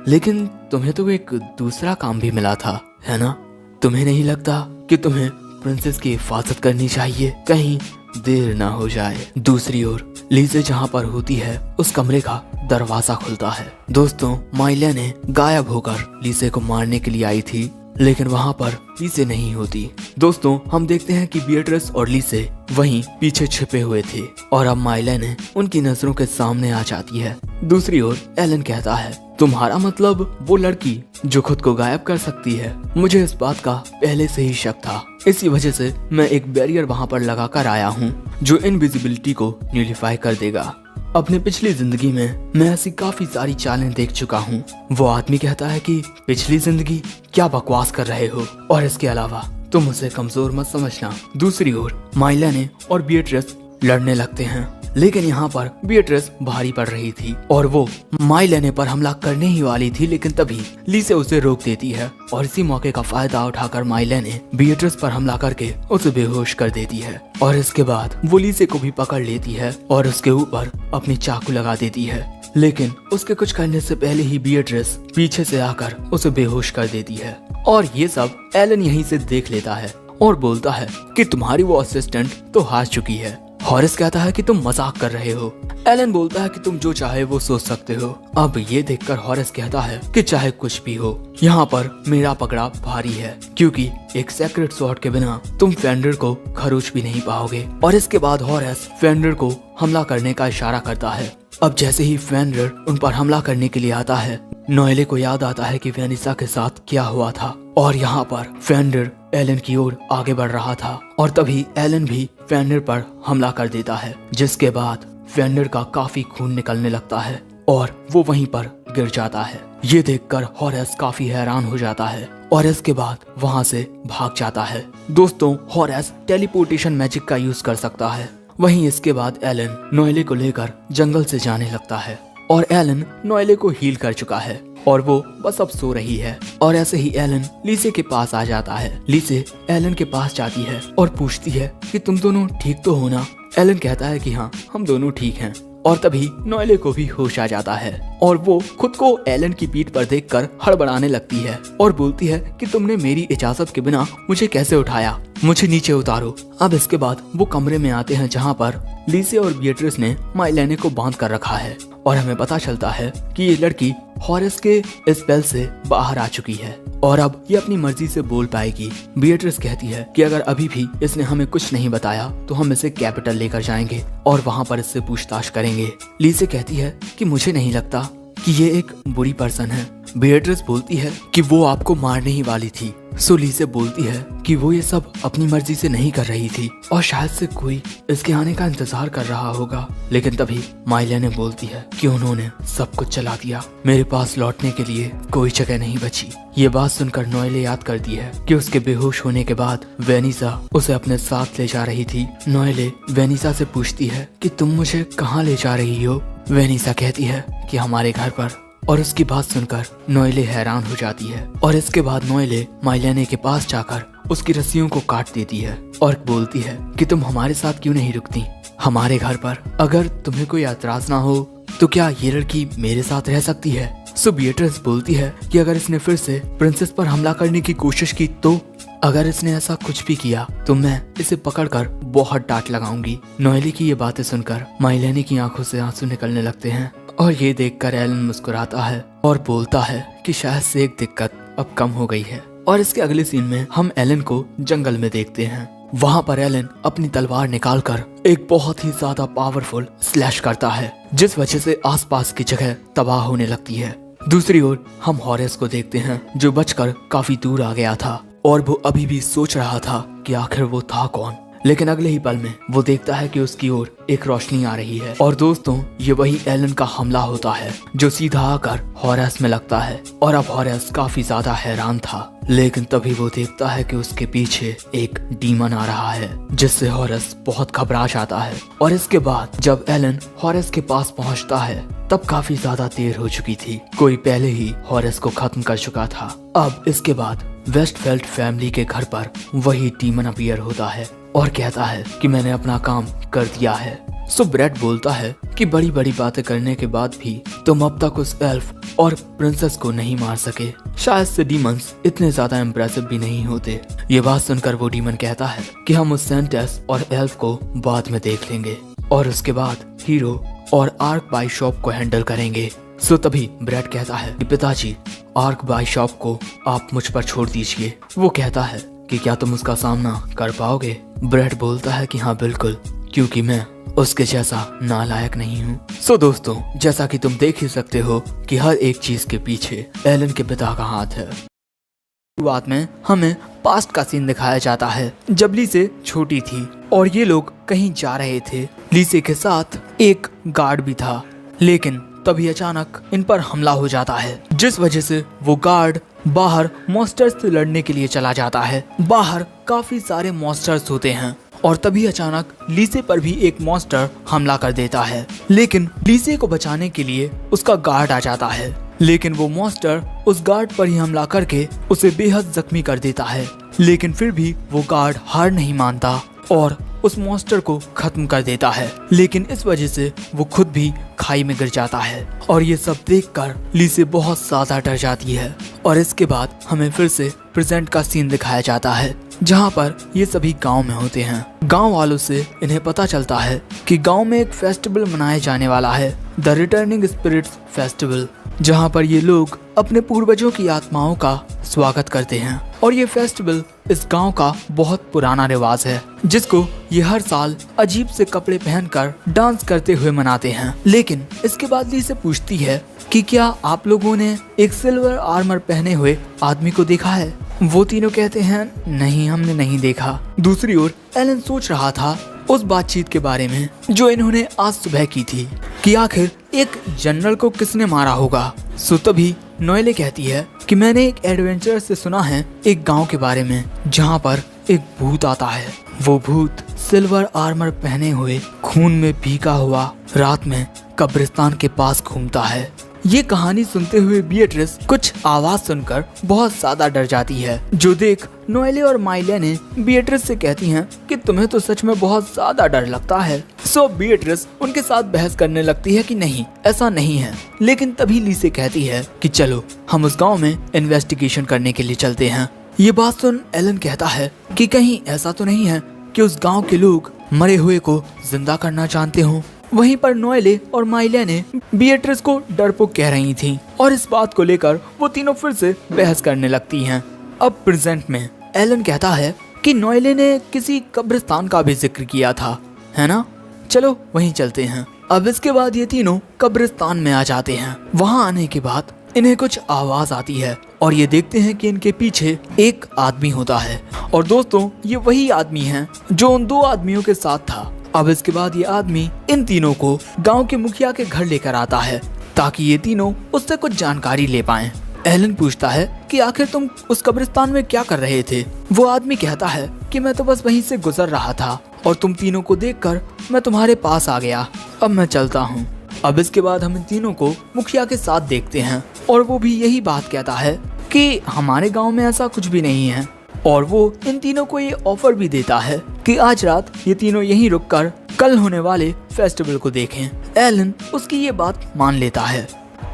लेकिन तुम्हें तो एक दूसरा काम भी मिला था, है ना? तुम्हें नहीं लगता कि तुम्हें प्रिंसेस की हिफाजत करनी चाहिए, कहीं देर ना हो जाए? दूसरी ओर लीजे जहाँ पर होती है उस कमरे का दरवाजा खुलता है। दोस्तों, माइला ने गायब होकर लीजे को मारने के लिए आई थी, लेकिन वहाँ पर लीजे नहीं होती। दोस्तों, हम देखते हैं कि बीएट्रिस और लीजे वहीं पीछे छिपे हुए थे और अब माइला ने उनकी नजरों के सामने आ जाती है। दूसरी ओर एलन कहता है, तुम्हारा मतलब वो लड़की जो खुद को गायब कर सकती है? मुझे इस बात का पहले से ही शक था, इसी वजह से मैं एक बैरियर वहाँ पर लगा कर आया हूँ जो इनविजिबिलिटी को न्यूलिफाई कर देगा। अपने पिछली जिंदगी में मैं ऐसी काफी सारी चालें देख चुका हूँ। वो आदमी कहता है कि पिछली जिंदगी? क्या बकवास कर रहे हो, और इसके अलावा तुम उसे कमजोर मत समझना। दूसरी ओर माइला ने और बीएट्रिस लड़ने लगते हैं, लेकिन यहाँ पर बीएट्रिस भारी पड़ रही थी और वो माइलेने पर हमला करने ही वाली थी, लेकिन तभी लीसे उसे रोक देती है और इसी मौके का फायदा उठाकर माइलेने बीएट्रिस पर हमला करके उसे बेहोश कर देती है और इसके बाद वो लीसे को भी पकड़ लेती है और उसके ऊपर अपनी चाकू लगा देती है। लेकिन उसके कुछ करने से पहले ही बीएट्रिस पीछे से आकर उसे बेहोश कर देती है और ये सब एलन यहीं से देख लेता है और बोलता है कि तुम्हारी वो असिस्टेंट तो हार चुकी है। हॉरिस कहता है कि तुम मजाक कर रहे हो। एलन बोलता है कि तुम जो चाहे वो सोच सकते हो। अब ये देखकर हॉरिस कहता है कि चाहे कुछ भी हो, यहाँ पर मेरा पकड़ा भारी है, क्योंकि एक सेक्रेट स्वॉर्ड के बिना तुम फेंडर को खरोच भी नहीं पाओगे। और इसके बाद हॉरिस फेंडर को हमला करने का इशारा करता है। अब जैसे ही फेंडर उन पर हमला करने के लिए आता है, नॉयले को याद आता है कि वेनिसा के साथ क्या हुआ था और यहाँ पर फेंडर एलन की ओर आगे बढ़ रहा था और तभी एलन भी फेंडर पर हमला कर देता है, जिसके बाद फेंडर का काफी खून निकलने लगता है और वो वहीं पर गिर जाता है। ये देखकर हॉरिस काफी हैरान हो जाता है और इसके बाद वहाँ से भाग जाता है। दोस्तों, हॉरिस टेलीपोर्टेशन मैजिक का यूज कर सकता है। वहीं इसके बाद एलन नॉयले को लेकर जंगल से जाने लगता है और एलन नॉयले को हील कर चुका है और वो बस अब सो रही है। और ऐसे ही एलन लीसे के पास आ जाता है। लीसे एलन के पास जाती है और पूछती है कि तुम दोनों ठीक तो हो ना? एलन कहता है कि हाँ, हम दोनों ठीक हैं। और तभी नॉयले को भी होश आ जाता है और वो खुद को एलन की पीठ पर देखकर हड़बड़ाने लगती है और बोलती है कि तुमने मेरी इजाजत के बिना मुझे कैसे उठाया? मुझे नीचे उतारो। अब इसके बाद वो कमरे में आते हैं जहाँ पर लीसे और बीएट्रिस ने माइलेने को बांध कर रखा है और हमें पता चलता है कि ये लड़की हॉरिस के स्पेल से बाहर आ चुकी है और अब ये अपनी मर्जी से बोल पाएगी। बीएट्रिस कहती है कि अगर अभी भी इसने हमें कुछ नहीं बताया तो हम इसे कैपिटल लेकर जाएंगे और वहाँ पर इससे पूछताछ करेंगे। लीसे कहती है कि मुझे नहीं लगता कि ये एक बुरी पर्सन है। बीएट्रिस बोलती है कि वो आपको मारने ही वाली थी, सो लीसे बोलती है कि वो ये सब अपनी मर्जी से नहीं कर रही थी और शायद से कोई इसके आने का इंतजार कर रहा होगा। लेकिन तभी माइलेने बोलती है कि उन्होंने सब कुछ चला दिया, मेरे पास लौटने के लिए कोई जगह नहीं बची। ये बात सुनकर नोएले याद करती है कि उसके बेहोश होने के बाद वेनिसा उसे अपने साथ ले जा रही थी। नोएले वेनिसा से पूछती है कि तुम मुझे कहाँ ले जा रही हो। वेनिसा कहती है कि हमारे घर पर। और उसकी बात सुनकर नोएले हैरान हो जाती है और इसके बाद नोएले माइलेने के पास जाकर उसकी रस्सियों को काट देती है और बोलती है कि तुम हमारे साथ क्यों नहीं रुकती हमारे घर पर। अगर तुम्हें कोई एतराज ना हो तो क्या ये लड़की मेरे साथ रह सकती है। सो बीएट्रिस बोलती है कि अगर इसने फिर से प्रिंसेस पर हमला करने की कोशिश की तो अगर इसने ऐसा कुछ भी किया तो मैं इसे पकड़कर बहुत डांट लगाऊंगी। नोएले की ये बातें सुनकर माइलेने की आंखों से आंसू निकलने लगते हैं और ये देखकर एलन मुस्कुराता है और बोलता है कि शायद से एक दिक्कत अब कम हो गई है। और इसके अगले सीन में हम एलन को जंगल में देखते हैं। वहाँ पर एलन अपनी तलवार निकालकर एक बहुत ही ज्यादा पावरफुल स्लैश करता है जिस वजह से आसपास की जगह तबाह होने लगती है। दूसरी ओर हम हॉरेस को देखते हैं जो बचकर काफी दूर आ गया था और वो अभी भी सोच रहा था कि आखिर वो था कौन। लेकिन अगले ही पल में वो देखता है कि उसकी ओर एक रोशनी आ रही है और दोस्तों ये वही एलन का हमला होता है जो सीधा आकर हॉरेस में लगता है। और अब हॉरेस काफी ज्यादा हैरान था लेकिन तभी वो देखता है कि उसके पीछे एक डीमन आ रहा है जिससे हॉरेस बहुत घबरा जाता है। और इसके बाद जब एलन हॉरेस के पास पहुंचता है तब काफी ज्यादा देर हो चुकी थी, कोई पहले ही हॉरेस को खत्म कर चुका था। अब इसके बाद वेस्टफेल्ड फैमिली के घर पर वही डीमन अपीयर होता है और कहता है कि मैंने अपना काम कर दिया है। सो ब्रेड बोलता है कि बड़ी बड़ी बातें करने के बाद भी तुम अब तक उस एल्फ और प्रिंसेस को नहीं मार सके, शायद से डीमंस इतने ज्यादा इम्प्रेसिव भी नहीं होते। ये बात सुनकर वो डीमन कहता है कि हम उस सेंटेस और एल्फ को बाद में देख लेंगे और उसके बाद हीरो और आर्क बाई शॉप को हैंडल करेंगे। सो तभी ब्रेड कहता है कि पिताजी आर्क बाई शॉप को आप मुझ पर छोड़ दीजिए। वो कहता है कि क्या तुम उसका सामना कर पाओगे। ब्रेड बोलता है कि हाँ बिल्कुल, क्योंकि मैं उसके जैसा नालायक नहीं हूँ। सो दोस्तों जैसा कि तुम देख ही सकते हो कि हर एक चीज के पीछे एलन के पिता का हाथ है। शुरुआत में हमें पास्ट का सीन दिखाया जाता है जब लीसे छोटी थी और ये लोग कहीं जा रहे थे। लीसे के साथ एक गार्ड भी था लेकिन तभी अचानक इन पर हमला हो जाता है जिस वजह से वो गार्ड बाहर मॉन्स्टर्स से लड़ने के लिए चला जाता है। बाहर काफी सारे मॉन्स्टर्स होते हैं और तभी अचानक लीसे पर भी एक मॉन्स्टर हमला कर देता है लेकिन लीसे को बचाने के लिए उसका गार्ड आ जाता है लेकिन वो मॉन्स्टर उस गार्ड पर ही हमला करके उसे बेहद जख्मी कर देता है। लेकिन फिर भी वो गार्ड हार नहीं मानता और उस मॉन्स्टर को खत्म कर देता है लेकिन इस वजह से वो खुद भी खाई में गिर जाता है और ये सब देखकर लीसे बहुत ज्यादा डर जाती है। और इसके बाद हमें फिर से प्रेजेंट का सीन दिखाया जाता है जहाँ पर ये सभी गांव में होते हैं। गांव वालों से इन्हें पता चलता है कि गांव में एक फेस्टिवल मनाया जाने वाला है, द रिटर्निंग स्पिरिट्स फेस्टिवल, जहाँ पर ये लोग अपने पूर्वजों की आत्माओं का स्वागत करते हैं। और ये फेस्टिवल इस गांव का बहुत पुराना रिवाज है जिसको ये हर साल अजीब से कपड़े पहनकर डांस करते हुए मनाते हैं। लेकिन इसके बाद लीसे पूछती है कि क्या आप लोगों ने एक सिल्वर आर्मर पहने हुए आदमी को देखा है। वो तीनों कहते हैं नहीं, हमने नहीं देखा। दूसरी ओर एलन सोच रहा था उस बातचीत के बारे में जो इन्होंने आज सुबह की थी कि आखिर एक जनरल को किसने मारा होगा। सो तभी नोएले कहती है कि मैंने एक एडवेंचर से सुना है एक गांव के बारे में जहां पर एक भूत आता है। वो भूत सिल्वर आर्मर पहने हुए खून में भीगा हुआ रात में कब्रिस्तान के पास घूमता है। ये कहानी सुनते हुए बीएट्रिस कुछ आवाज सुनकर बहुत ज्यादा डर जाती है जो देख नोएले और माइलेने बीएट्रिस से कहती हैं कि तुम्हें तो सच में बहुत ज्यादा डर लगता है। सो बीएट्रिस उनके साथ बहस करने लगती है कि नहीं ऐसा नहीं है। लेकिन तभी लीसे कहती है कि चलो हम उस गांव में इन्वेस्टिगेशन करने के लिए चलते हैं। ये बात सुन एलन कहता है कि कहीं ऐसा तो नहीं है कि उस गांव के लोग मरे हुए को जिंदा करना जानते हों। वहीं पर नोएले और माइलेने बीएट्रिस को डरपोक कह रही थी और इस बात को लेकर वो तीनों फिर से बहस करने लगती हैं। अब प्रेजेंट में एलन कहता है कि नोएले ने किसी कब्रिस्तान का भी जिक्र किया था, है ना, चलो वहीं चलते हैं। अब इसके बाद ये तीनों कब्रिस्तान में आ जाते हैं। वहाँ आने के बाद इन्हें कुछ आवाज आती है और ये देखते हैं कि इनके पीछे एक आदमी होता है। और दोस्तों ये वही आदमी है जो उन 2 आदमियों के साथ था। अब इसके बाद ये आदमी इन तीनों को गांव के मुखिया के घर लेकर आता है ताकि ये तीनों उससे कुछ जानकारी ले पाएं। एलन पूछता है कि आखिर तुम उस कब्रिस्तान में क्या कर रहे थे। वो आदमी कहता है कि मैं तो बस वहीं से गुजर रहा था और तुम तीनों को देखकर मैं तुम्हारे पास आ गया, अब मैं चलता हूँ। अब इसके बाद हम इन तीनों को मुखिया के साथ देखते हैं और वो भी यही बात कहता है कि हमारे गांव में ऐसा कुछ भी नहीं है। और वो इन तीनों को ये ऑफर भी देता है कि आज रात ये तीनों यहीं रुककर कल होने वाले फेस्टिवल को देखें। एलन उसकी ये बात मान लेता है।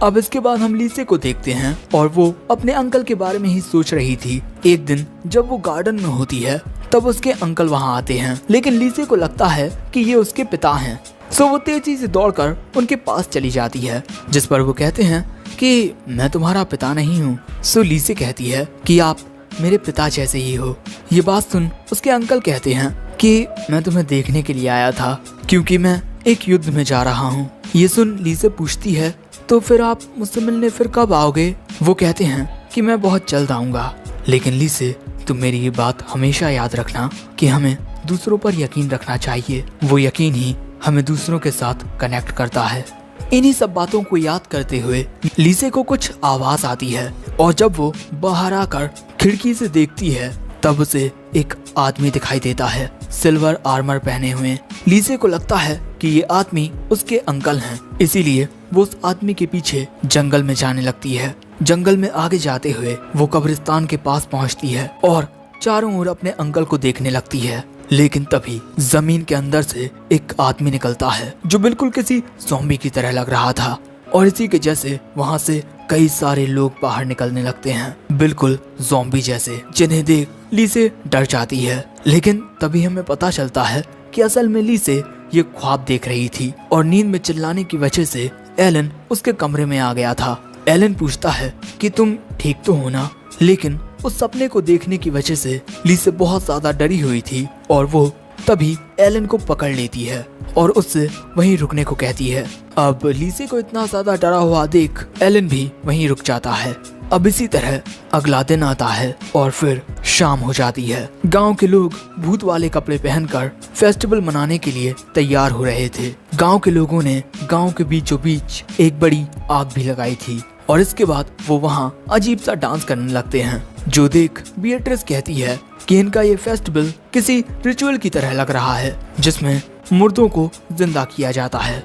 अब इसके बाद हम लीसे को देखते हैं और वो अपने अंकल के बारे में ही सोच रही थी। एक दिन जब वो गार्डन में होती है तब उसके अंकल वहाँ आते हैं, लेकिन लीसे को लगता है कि ये उसके पिता हैं। सो वो तेजी से दौड़कर उनके पास चली जाती है, जिस पर वो कहते हैं कि मैं तुम्हारा पिता नहीं हूँ। सो लीसे कहती है कि आप मेरे पिता जैसे ही हो। ये बात सुन उसके अंकल कहते हैं कि मैं तुम्हें देखने के लिए आया था क्योंकि मैं एक युद्ध में जा रहा हूँ। ये सुन लीसे पूछती है तो फिर आप मुझसे मिलने फिर कब आओगे। वो कहते हैं कि मैं बहुत जल्द आऊंगा। लेकिन लीसे तुम मेरी ये बात हमेशा याद रखना कि हमें दूसरों पर यकीन रखना चाहिए, वो यकीन ही हमें दूसरों के साथ कनेक्ट करता है। इन्हीं सब बातों को याद करते हुए लीसे को कुछ आवाज आती है और जब वो बाहर आकर खिड़की से देखती है तब उसे एक आदमी दिखाई देता है सिल्वर आर्मर पहने हुए। लीसे को लगता है कि ये आदमी उसके अंकल हैं, इसीलिए वो उस आदमी के पीछे जंगल में जाने लगती है। जंगल में आगे जाते हुए वो कब्रिस्तान के पास पहुंचती है और चारों ओर अपने अंकल को देखने लगती है। लेकिन तभी जमीन के अंदर से एक आदमी निकलता है जो बिल्कुल किसी ज़ॉम्बी की तरह लग रहा था और इसी के जैसे वहाँ से कई सारे लोग बाहर निकलने लगते हैं, बिल्कुल ज़ॉम्बी जैसे, जिन्हें देख लीसे डर जाती है। लेकिन तभी हमें पता चलता है कि असल में लीसे ये ख्वाब देख रही थी और नींद में चिल्लाने की वजह से एलन उसके कमरे में आ गया था। एलन पूछता है कि तुम ठीक तो हो ना, लेकिन उस सपने को देखने की वजह से लीसे बहुत ज्यादा डरी हुई थी और वो तभी एलन को पकड़ लेती है और उससे वहीं रुकने को कहती है। अब लीसे को इतना ज्यादा डरा हुआ देख एलन भी वहीं रुक जाता है। अब इसी तरह अगला दिन आता है और फिर शाम हो जाती है। गांव के लोग भूत वाले कपड़े पहनकर फेस्टिवल मनाने के लिए तैयार हो रहे थे। गांव के लोगों ने गांव के बीचों बीच एक बड़ी आग भी लगाई थी और इसके बाद वो वहाँ अजीब सा डांस करने लगते हैं, जो देख बीएट्रिस कहती है कि इनका ये फेस्टिवल किसी रिचुअल की तरह लग रहा है जिसमें मुर्दों को जिंदा किया जाता है।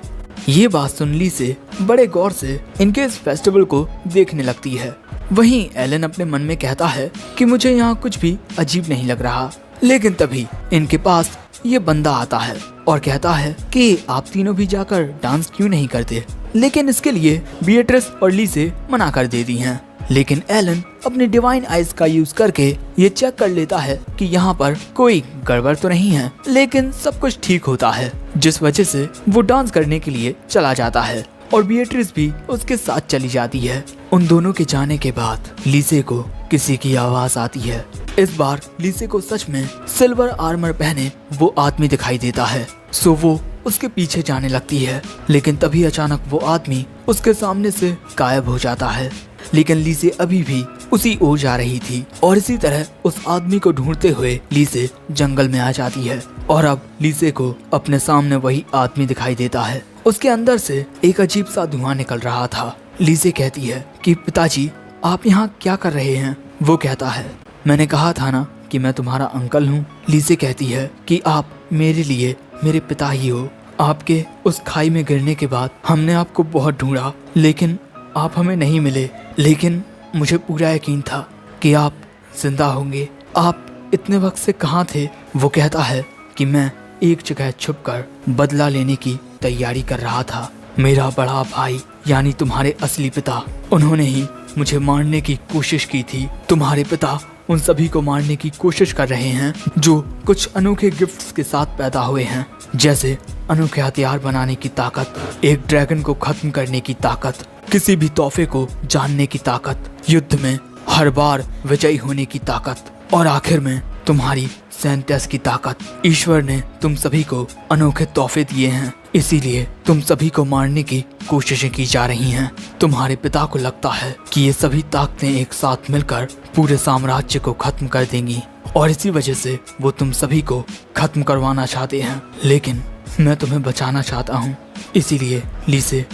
ये बात सुन लीसे बड़े गौर से इनके इस फेस्टिवल को देखने लगती है। वहीं एलन अपने मन में कहता है कि मुझे यहाँ कुछ भी अजीब नहीं लग रहा। लेकिन तभी इनके पास ये बंदा आता है और कहता है कि आप तीनों भी जाकर डांस क्यों नहीं करते। लेकिन इसके लिए बीएट्रिस और लीसे मना कर देती हैं। लेकिन एलन अपने डिवाइन आइज का यूज करके ये चेक कर लेता है कि यहाँ पर कोई गड़बड़ तो नहीं है, लेकिन सब कुछ ठीक होता है, जिस वजह से वो डांस करने के लिए चला जाता है और बीएट्रिस भी उसके साथ चली जाती है। उन दोनों के जाने के बाद लीसे को किसी की आवाज आती है। इस बार लीसे को सच में सिल्वर आर्मर पहने वो आदमी दिखाई देता है। सो वो उसके पीछे जाने लगती है, लेकिन तभी अचानक वो आदमी उसके सामने से गायब हो जाता है। लेकिन लीसे अभी भी उसी ओर जा रही थी और इसी तरह उस आदमी को ढूंढते हुए लीसे जंगल में आ जाती है और अब लीसे को अपने सामने वही आदमी दिखाई देता है। उसके अंदर से एक अजीब सा धुआं निकल रहा था। लीसे कहती है कि पिताजी आप यहाँ क्या कर रहे हैं। वो कहता है मैंने कहा था ना कि मैं तुम्हारा अंकल हूँ। लीसे कहती है कि आप मेरे लिए मेरे पिता ही हो। आपके उस खाई में गिरने के बाद हमने आपको बहुत ढूंढा, लेकिन आप हमें नहीं मिले। लेकिन मुझे पूरा यकीन था कि आप जिंदा होंगे। आप इतने वक्त से कहाँ थे। वो कहता है कि मैं एक जगह छुपकर बदला लेने की तैयारी कर रहा था। मेरा बड़ा भाई यानी तुम्हारे असली पिता, उन्होंने ही मुझे मारने की कोशिश की थी। तुम्हारे पिता उन सभी को मारने की कोशिश कर रहे हैं जो कुछ अनोखे गिफ्ट्स के साथ पैदा हुए हैं, जैसे अनोखे हथियार बनाने की ताकत, एक ड्रैगन को खत्म करने की ताकत, किसी भी तोहफे को जानने की ताकत, युद्ध में हर बार विजयी होने की ताकत और आखिर में तुम्हारी सेंटेंस की ताकत, ईश्वर ने तुम सभी को अनोखे तोहफे दिए हैं, इसीलिए तुम सभी को मारने की कोशिशें की जा रही हैं। तुम्हारे पिता को लगता है कि ये सभी ताकतें एक साथ मिलकर पूरे साम्राज्य को खत्म कर देंगी और इसी वजह से वो तुम सभी को खत्म करवाना चाहते हैं, लेकिन मैं तुम्हें बचाना चाहता हूँ, इसीलिए लीसे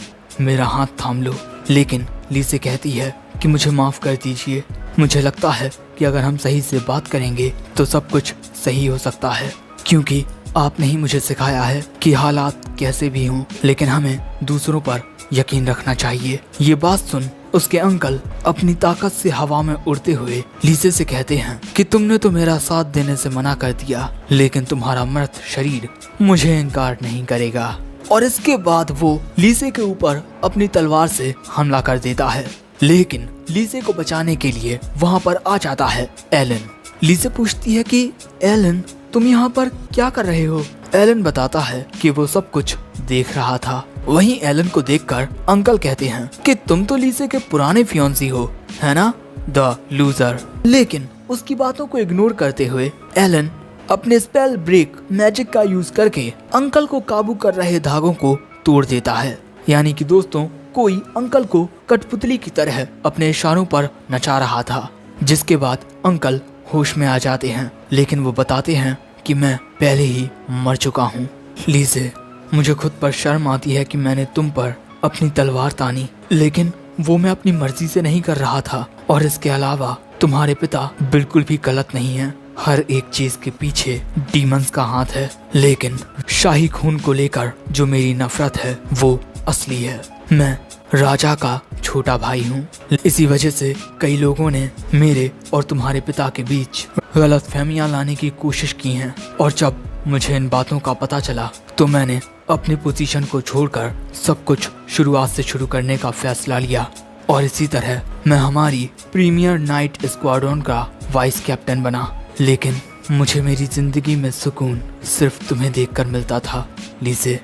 मेरा हाथ थाम लो। लेकिन लीसे कहती है कि मुझे माफ कर दीजिए, मुझे लगता है कि अगर हम सही से बात करेंगे तो सब कुछ सही हो सकता है, क्योंकि आपने ही मुझे सिखाया है कि हालात कैसे भी हों लेकिन हमें दूसरों पर यकीन रखना चाहिए। ये बात सुन उसके अंकल अपनी ताकत से हवा में उड़ते हुए लीसे से कहते हैं कि तुमने तो मेरा साथ देने से मना कर दिया, लेकिन तुम्हारा मर्द शरीर मुझे इनकार नहीं करेगा। और इसके बाद वो लीसे के ऊपर अपनी तलवार से हमला कर देता है, लेकिन लीसे को बचाने के लिए वहाँ पर आ जाता है एलन। लीसे पूछती है कि एलन तुम यहाँ पर क्या कर रहे हो? एलन बताता है कि वो सब कुछ देख रहा था। वहीं एलन को देखकर अंकल कहते हैं कि तुम तो लीसे के पुराने फियांसी हो, है ना, द लूजर। लेकिन उसकी बातों को इग्नोर करते हुए एलन अपने स्पेल ब्रेक मैजिक का यूज करके अंकल को काबू कर रहे धागों को तोड़ देता है। यानी कि दोस्तों, कोई अंकल को कठपुतली की तरह अपने इशारों पर नचा रहा था, जिसके बाद अंकल होश में आ जाते हैं, लेकिन वो बताते हैं कि मैं पहले ही मर चुका हूँ। लीसे, मुझे खुद पर शर्म आती है कि मैंने तुम पर अपनी तलवार तानी, लेकिन वो मैं अपनी मर्जी से नहीं कर रहा था। और इसके अलावा तुम्हारे पिता बिल्कुल भी गलत नहीं है, हर एक चीज के पीछे डीमंस का हाथ है, लेकिन शाही खून को लेकर जो मेरी नफरत है वो असली है। मैं राजा का छोटा भाई हूँ, इसी वजह से कई लोगों ने मेरे और तुम्हारे पिता के बीच गलतफहमियां लाने की कोशिश की हैं, और जब मुझे इन बातों का पता चला तो मैंने अपनी पोजीशन को छोड़कर सब कुछ शुरुआत से शुरू करने का फैसला लिया। और इसी तरह मैं हमारी प्रीमियर नाइट स्क्वाड्रन का वाइस कैप्टन बना, लेकिन मुझे मेरी जिंदगी में सुकून सिर्फ तुम्हें देखकर मिलता था लीसे।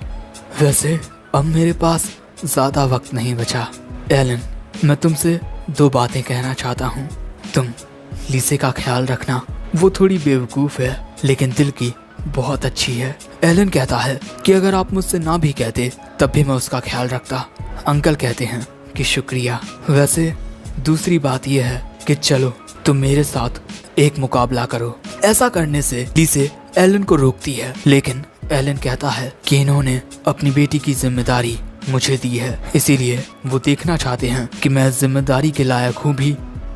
वैसे अब मेरे पास ज्यादा वक्त नहीं बचा। एलन, मैं तुमसे 2 बातें कहना चाहता हूँ। तुम लीसे का ख्याल रखना, वो थोड़ी बेवकूफ है लेकिन दिल की बहुत अच्छी है। एलन कहता है कि अगर आप मुझसे ना भी कहते तब भी मैं उसका ख्याल रखता। अंकल कहते हैं कि शुक्रिया। वैसे दूसरी बात यह है कि चलो तुम मेरे साथ एक मुकाबला करो। ऐसा करने से लीसे एलन को रोकती है, लेकिन एलन कहता है कि इन्होंने अपनी बेटी की जिम्मेदारी मुझे दी है, इसीलिए वो देखना चाहते हैं कि मैं जिम्मेदारी के लायक हूँ भी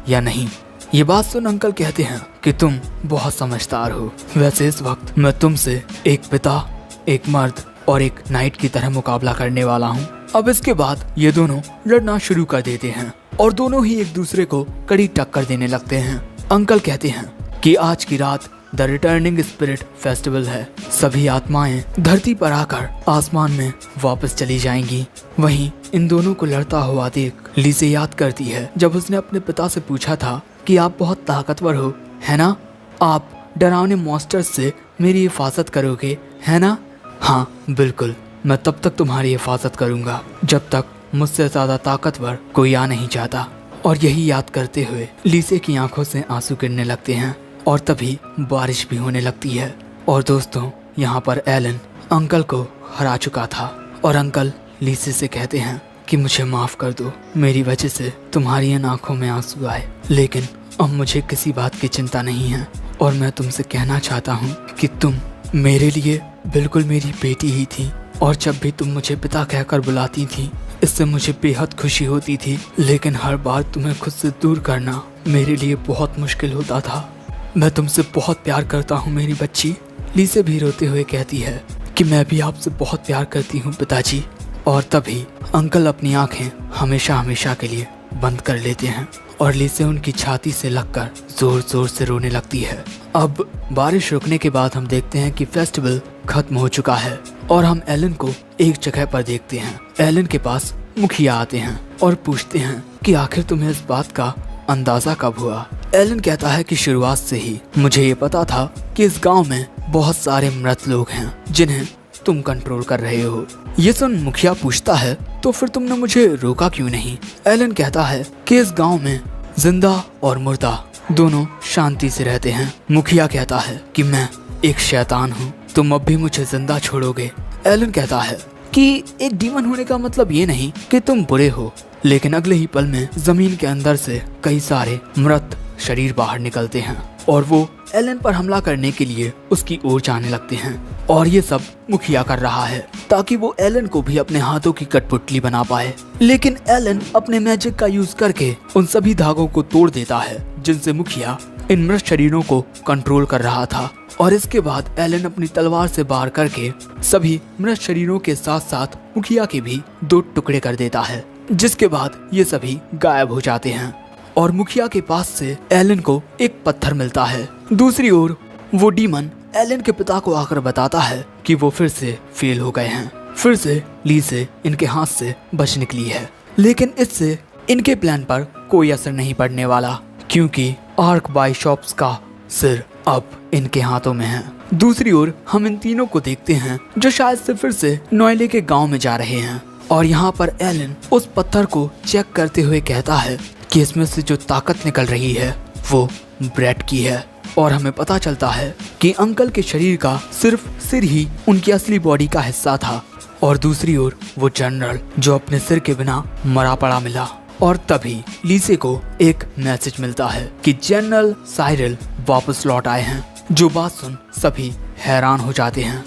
या नहीं। ये बात सुन अंकल कहते हैं कि तुम बहुत समझदार हो। वैसे इस वक्त मैं तुमसे एक पिता, एक मर्द और एक नाइट की तरह मुकाबला करने वाला हूँ। अब इसके बाद ये दोनों लड़ना शुरू कर देते हैं और दोनों ही एक दूसरे को कड़ी टक्कर देने लगते हैं। अंकल कहते हैं कि आज की रात द रिटर्निंग स्पिरिट फेस्टिवल है, सभी आत्माएं धरती पर आकर आसमान में वापस चली जाएंगी। वहीं इन दोनों को लड़ता हुआ देख लीसे याद करती है जब उसने अपने पिता से पूछा था कि आप बहुत ताकतवर हो, है ना? आप डरावने मॉन्स्टर्स से मेरी हिफाजत करोगे, है ना? हाँ बिल्कुल, मैं तब तक तुम्हारी हिफाजत करूंगा जब तक मुझसे ज्यादा ताकतवर कोई आ नहीं जाता। और यही याद करते हुए लीसे की आंखों से आंसू गिरने लगते हैं और तभी बारिश भी होने लगती है। और दोस्तों, यहाँ पर एलन अंकल को हरा चुका था और अंकल लीसे से कहते हैं कि मुझे माफ कर दो, मेरी वजह से तुम्हारी इन आंखों में आंसू आए, लेकिन अब मुझे किसी बात की चिंता नहीं है। और मैं तुमसे कहना चाहता हूँ कि तुम मेरे लिए बिल्कुल मेरी बेटी ही थी, और जब भी तुम मुझे पिता कहकर बुलाती थी इससे मुझे बेहद खुशी होती थी, लेकिन हर बार तुम्हें खुद से दूर करना मेरे लिए बहुत मुश्किल होता था। मैं तुमसे बहुत प्यार करता हूँ मेरी बच्ची। लीसे भी रोते हुए कहती है कि मैं भी आपसे बहुत प्यार करती हूँ पिताजी। और तभी अंकल अपनी आंखें हमेशा हमेशा के लिए बंद कर लेते हैं और लीसे उनकी छाती से लगकर जोर जोर से रोने लगती है। अब बारिश रुकने के बाद हम देखते हैं कि फेस्टिवल खत्म हो चुका है और हम एलन को एक जगह पर देखते हैं। एलन के पास मुखिया आते हैं और पूछते हैं कि आखिर तुम्हें इस बात का अंदाजा कब हुआ? एलन कहता है कि शुरुआत से ही मुझे ये पता था कि इस गांव में बहुत सारे मृत लोग हैं जिन्हें तुम कंट्रोल कर रहे हो। ये सुन मुखिया पूछता है तो फिर तुमने मुझे रोका क्यों नहीं? एलन कहता है कि इस गांव में जिंदा और मुर्दा दोनों शांति से रहते हैं। मुखिया कहता है कि मैं एक शैतान हूँ, तुम अब भी मुझे जिंदा छोड़ोगे। एलन कहता है कि एक डीमन होने का मतलब ये नहीं कि तुम बुरे हो। लेकिन अगले ही पल में जमीन के अंदर से कई सारे मृत शरीर बाहर निकलते हैं और वो एलन पर हमला करने के लिए उसकी ओर जाने लगते हैं। और ये सब मुखिया कर रहा है ताकि वो एलन को भी अपने हाथों की कठपुतली बना पाए। लेकिन एलन अपने मैजिक का यूज करके उन सभी धागों को तोड़ देता है जिनसे मुखिया इन मृत शरीरों को कंट्रोल कर रहा था। और इसके बाद एलन अपनी तलवार से वार करके सभी मृत शरीरों के साथ साथ मुखिया के भी 2 टुकड़े कर देता है, जिसके बाद ये सभी गायब हो जाते हैं और मुखिया के पास से एलन को एक पत्थर मिलता है। दूसरी ओर वो डीमन एलन के पिता को आकर बताता है कि वो फिर से फेल हो गए हैं, फिर से ली से इनके हाथ से बच निकली है। लेकिन इससे इनके प्लान पर कोई असर नहीं पड़ने वाला, क्योंकि आर्क बाइशॉप्स का सिर अब इनके हाथों में है। दूसरी ओर हम इन तीनों को देखते हैं जो शायद से फिर से नोएले के गांव में जा रहे हैं। और यहाँ पर एलन उस पत्थर को चेक करते हुए कहता है कि इसमें से जो ताकत निकल रही है वो ब्रेड की है। और हमें पता चलता है कि अंकल के शरीर का सिर्फ सिर ही उनकी असली बॉडी का हिस्सा था। और दूसरी ओर वो जनरल जो अपने सिर के बिना मरा पड़ा मिला। और तभी लीसे को एक मैसेज मिलता है कि जनरल साइरल वापस लौट आए हैं, जो बात सुन सभी हैरान हो जाते हैं।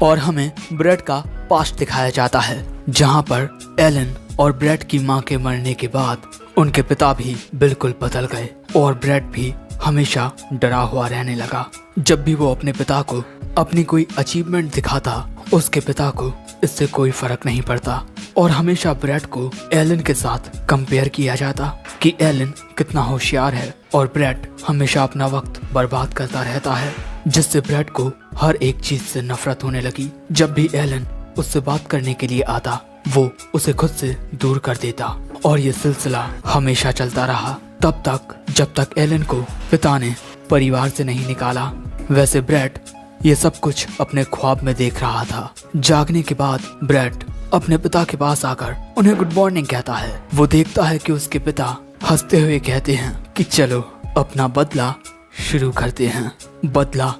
और हमें ब्रेड का पास्ट दिखाया जाता है, जहां पर एलन और ब्रेड की मां के मरने के बाद उनके पिता भी बिल्कुल बदल गए और ब्रेड भी हमेशा डरा हुआ रहने लगा। जब भी वो अपने पिता को अपनी कोई अचीवमेंट दिखाता, उसके पिता को इससे कोई फर्क नहीं पड़ता और हमेशा ब्रेड को एलन के साथ कंपेयर किया जाता कि एलन कितना होशियार है और ब्रेड हमेशा अपना वक्त बर्बाद करता रहता है, जिससे ब्रेड को हर एक चीज से नफरत होने लगी। जब भी एलन उससे बात करने के लिए आता, वो उसे खुद से दूर कर देता और ये सिलसिला हमेशा चलता रहा तब तक जब तक एलन को पिता ने परिवार से नहीं निकाला। वैसे ब्रेड ये सब कुछ अपने ख्वाब में देख रहा था। जागने के बाद ब्रेड अपने पिता के पास आकर उन्हें गुड मॉर्निंग कहता है। वो देखता है कि उसके पिता हंसते हुए कहते हैं कि चलो अपना बदला शुरू करते हैं। बदला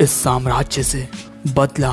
इस साम्राज्य से, बदला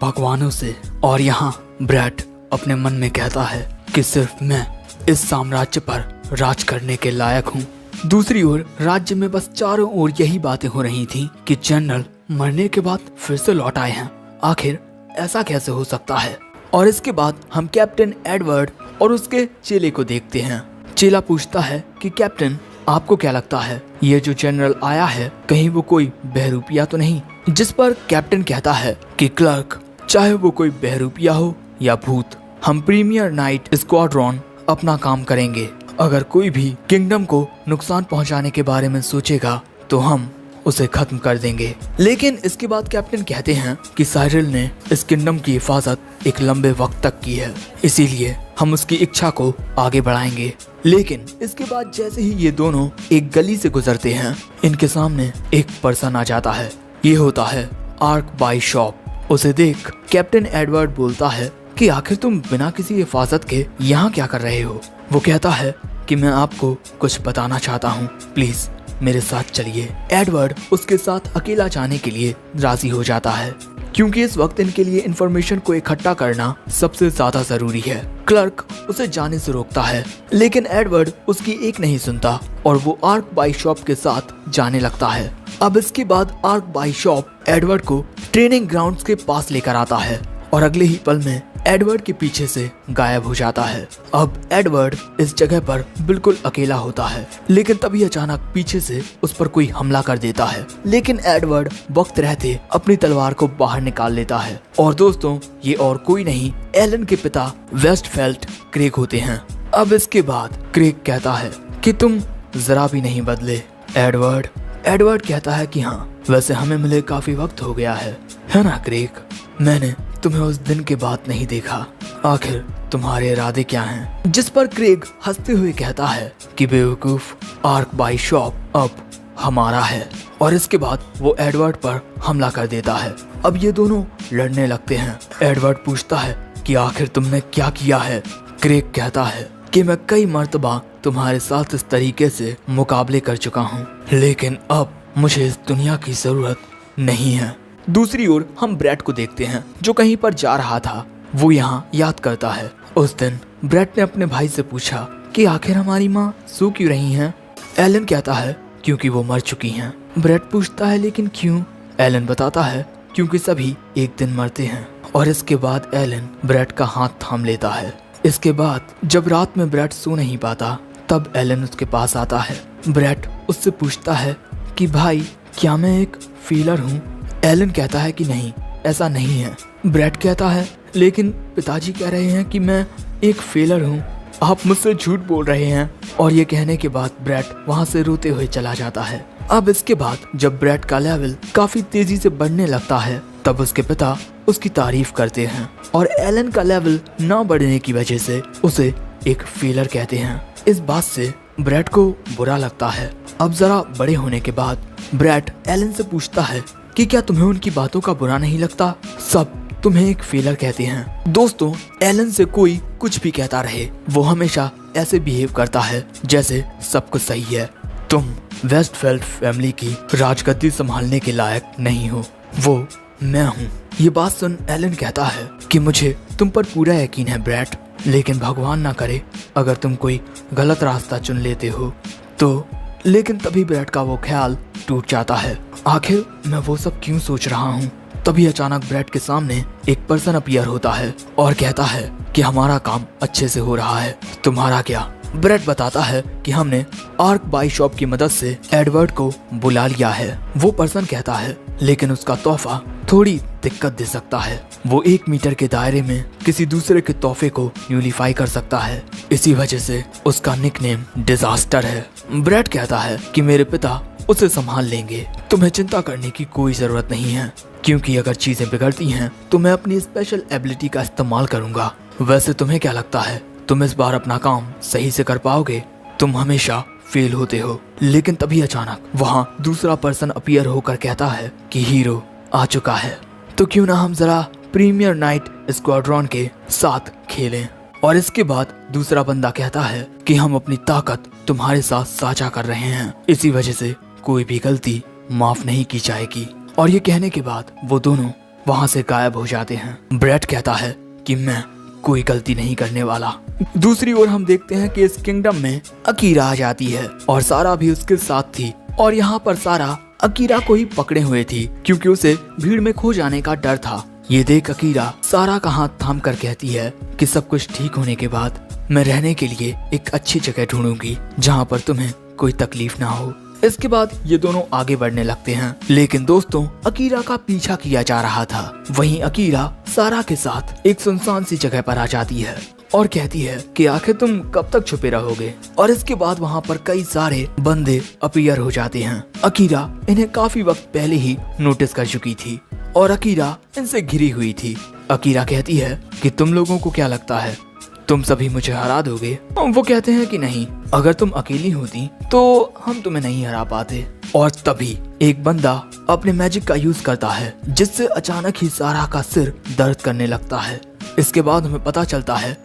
भगवानों से। और यहाँ ब्रेड अपने मन में कहता है कि सिर्फ मैं इस साम्राज्य पर राज करने के लायक हूँ। दूसरी ओर राज्य में बस चारों ओर यही बातें हो रही थी कि जनरल मरने के बाद फिर से लौट आए हैं। आखिर ऐसा कैसे हो सकता है? और इसके बाद हम कैप्टन एडवर्ड और उसके चेले को देखते हैं। चेला पूछता है कि कैप्टन आपको क्या लगता है, ये जो जनरल आया है कहीं वो कोई बहरूपिया तो नहीं? जिस पर कैप्टन कहता है कि क्लर्क, चाहे वो कोई बहरूपिया हो या भूत, हम प्रीमियर नाइट स्क्वाड्रॉन अपना काम करेंगे। अगर कोई भी किंगडम को नुकसान पहुंचाने के बारे में सोचेगा तो हम उसे खत्म कर देंगे। लेकिन इसके बाद कैप्टन कहते हैं कि साइरल ने इस किंगडम की हिफाजत एक लंबे वक्त तक की है, इसीलिए हम उसकी इच्छा को आगे बढ़ाएंगे। लेकिन इसके बाद जैसे ही ये दोनों एक गली से गुजरते हैं, इनके सामने एक पर्सन आ जाता है। ये होता है आर्क बाइशॉप। उसे देख कैप्टन एडवर्ड बोलता है कि आखिर तुम बिना किसी हिफाजत के यहाँ क्या कर रहे हो? वो कहता है कि मैं आपको कुछ बताना चाहता हूँ, प्लीज मेरे साथ चलिए। एडवर्ड उसके साथ अकेला जाने के लिए राजी हो जाता है, क्योंकि इस वक्त इनके लिए इंफॉर्मेशन को इकट्ठा करना सबसे ज्यादा जरूरी है। क्लर्क उसे जाने से रोकता है, लेकिन एडवर्ड उसकी एक नहीं सुनता और वो आर्क बाइशॉप के साथ जाने लगता है। अब इसके बाद आर्क बाइशॉप एडवर्ड को ट्रेनिंग ग्राउंड्स के पास लेकर आता है और अगले ही पल में एडवर्ड के पीछे से गायब हो जाता है। अब एडवर्ड इस जगह पर बिल्कुल अकेला होता है, लेकिन तभी अचानक पीछे से उस पर कोई हमला कर देता है। लेकिन एडवर्ड वक्त रहते अपनी तलवार को बाहर निकाल लेता है। और दोस्तों, ये और कोई नहीं एलन के पिता वेस्टफेल्ट क्रेग होते हैं। अब इसके बाद क्रेग कहता है कि तुम जरा भी नहीं बदले एडवर्ड। एडवर्ड कहता है कि हाँ, वैसे हमें मिले काफी वक्त हो गया है ना क्रेग? मैंने तुम्हें उस दिन के बाद नहीं देखा, आखिर तुम्हारे इरादे क्या हैं? जिस पर क्रेग हंसते हुए कहता है कि बेवकूफ, आर्क बाइशॉप अब हमारा है। और इसके बाद वो एडवर्ड पर हमला कर देता है। अब ये दोनों लड़ने लगते हैं। एडवर्ड पूछता है कि आखिर तुमने क्या किया है? क्रेग कहता है कि मैं कई मर्तबा तुम्हारे साथ इस तरीके से मुकाबले कर चुका हूँ, लेकिन अब मुझे इस दुनिया की जरूरत नहीं है। दूसरी ओर हम ब्रैट को देखते हैं जो कहीं पर जा रहा था। वो यहाँ याद करता है उस दिन ब्रैट ने अपने भाई से पूछा कि आखिर हमारी माँ सो क्यों रही हैं? एलन कहता है क्योंकि वो मर चुकी हैं। ब्रैट पूछता है लेकिन क्यों? एलन बताता है क्योंकि सभी एक दिन मरते हैं। और इसके बाद एलन ब्रैट का हाथ थाम लेता है। इसके बाद जब रात में ब्रैट सो नहीं पाता तब एलन उसके पास आता है। ब्रैट उससे पूछता है कि भाई क्या मैं एक फीलर हूँ? एलन कहता है कि नहीं, ऐसा नहीं है। ब्रैट कहता है लेकिन पिताजी कह रहे हैं कि मैं एक फेलर हूँ, आप मुझसे झूठ बोल रहे हैं। और ये कहने के बाद ब्रैट वहाँ से रोते हुए चला जाता है। अब इसके बाद जब ब्रैट का लेवल काफी तेजी से बढ़ने लगता है तब उसके पिता उसकी तारीफ करते हैं और एलन का लेवल न बढ़ने की वजह से उसे एक फेलर कहते हैं। इस बात से ब्रैट को बुरा लगता है। अब जरा बड़े होने के बाद ब्रैट एलन से पूछता है कि क्या तुम्हें उनकी बातों का बुरा नहीं लगता? सब तुम्हें एक फेलर कहते हैं। दोस्तों, एलन से कोई कुछ भी कहता रहे, वो हमेशा ऐसे बिहेव करता है जैसे सब कुछ सही है। तुम वेस्टफील्ड फैमिली की राजगद्दी संभालने के लायक नहीं हो, वो मैं हूँ। ये बात सुन एलन कहता है कि मुझे तुम पर पूरा यकीन है ब्रैट, लेकिन भगवान ना करे अगर तुम कोई गलत रास्ता चुन लेते हो तो। लेकिन तभी ब्रैट का वो ख्याल टूट जाता है, आखिर मैं वो सब क्यों सोच रहा हूँ। तभी अचानक ब्रैट के सामने एक पर्सन अपीयर होता है और कहता है कि हमारा काम अच्छे से हो रहा है, तुम्हारा क्या? ब्रैट बताता है कि हमने आर्क बाई शॉप की मदद से एडवर्ड को बुला लिया है। वो पर्सन कहता है लेकिन उसका तोहफा थोड़ी दिक्कत दे सकता है। वो 1 मीटर के दायरे में किसी दूसरे के तोहफे को न्यूलीफाई कर सकता है, इसी वजह से उसका निकनेम डिजास्टर है। ब्रैट कहता है कि मेरे पिता उसे संभाल लेंगे, तुम्हें चिंता करने की कोई जरूरत नहीं है, क्योंकि अगर चीजें बिगड़ती हैं तो मैं अपनी स्पेशल एबिलिटी का इस्तेमाल करूंगा। वैसे तुम्हें क्या लगता है, तुम इस बार अपना काम सही से कर पाओगे? तुम हमेशा फेल होते हो। लेकिन तभी अचानक वहाँ दूसरा पर्सन अपीयर होकर कहता है कि हीरो आ चुका है, तो क्यों ना हम जरा प्रीमियर नाइट स्क्वाड्रॉन के साथ खेलें। और इसके बाद दूसरा बंदा कहता है कि हम अपनी ताकत तुम्हारे साथ साझा कर रहे हैं, इसी वजह से कोई भी गलती माफ नहीं की जाएगी। और ये कहने के बाद वो दोनों वहाँ से गायब हो जाते हैं। ब्रैट कहता है कि मैं कोई गलती नहीं करने वाला। दूसरी ओर हम देखते हैं कि इस किंगडम में अकीरा आ जाती है और सारा भी उसके साथ थी। और यहाँ पर सारा अकीरा को ही पकड़े हुए थी क्योंकि उसे भीड़ में खो जाने का डर था। ये देख अकीरा सारा का हाथ थाम कर कहती है कि सब कुछ ठीक होने के बाद मैं रहने के लिए एक अच्छी जगह ढूंढूंगी जहाँ पर तुम्हें कोई तकलीफ ना हो। इसके बाद ये दोनों आगे बढ़ने लगते हैं, लेकिन दोस्तों अकीरा का पीछा किया जा रहा था। वहीं अकीरा सारा के साथ एक सुनसान सी जगह पर आ जाती है और कहती है कि आखिर तुम कब तक छुपे रहोगे। और इसके बाद वहाँ पर कई सारे बंदे अपीयर हो जाते हैं। अकीरा इन्हें काफी वक्त पहले ही नोटिस कर चुकी थी और अकीरा इनसे घिरी हुई थी। अकीरा कहती है कि तुम लोगों को क्या लगता है, तुम सभी मुझे हरा दोगे? वो कहते हैं कि नहीं, अगर तुम अकेली होती तो हम तुम्हें नहीं हरा पाते। और तभी एक बंदा अपने मैजिक का यूज करता है जिससे अचानक ही सारा का सिर दर्द करने लगता है। इसके बाद हमें पता चलता है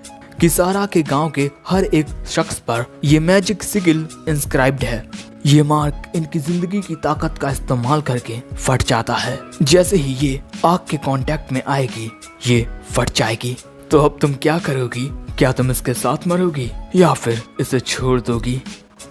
कि सारा के गांव के हर एक शख्स पर ये मैजिक सिगिल इंस्क्राइब्ड है। ये मार्क इनकी जिंदगी की ताकत का इस्तेमाल करके फट जाता है। जैसे ही ये आग के कांटेक्ट में आएगी ये फट जाएगी। तो अब तुम क्या करोगी? क्या तुम इसके साथ मरोगी या फिर इसे छोड़ दोगी?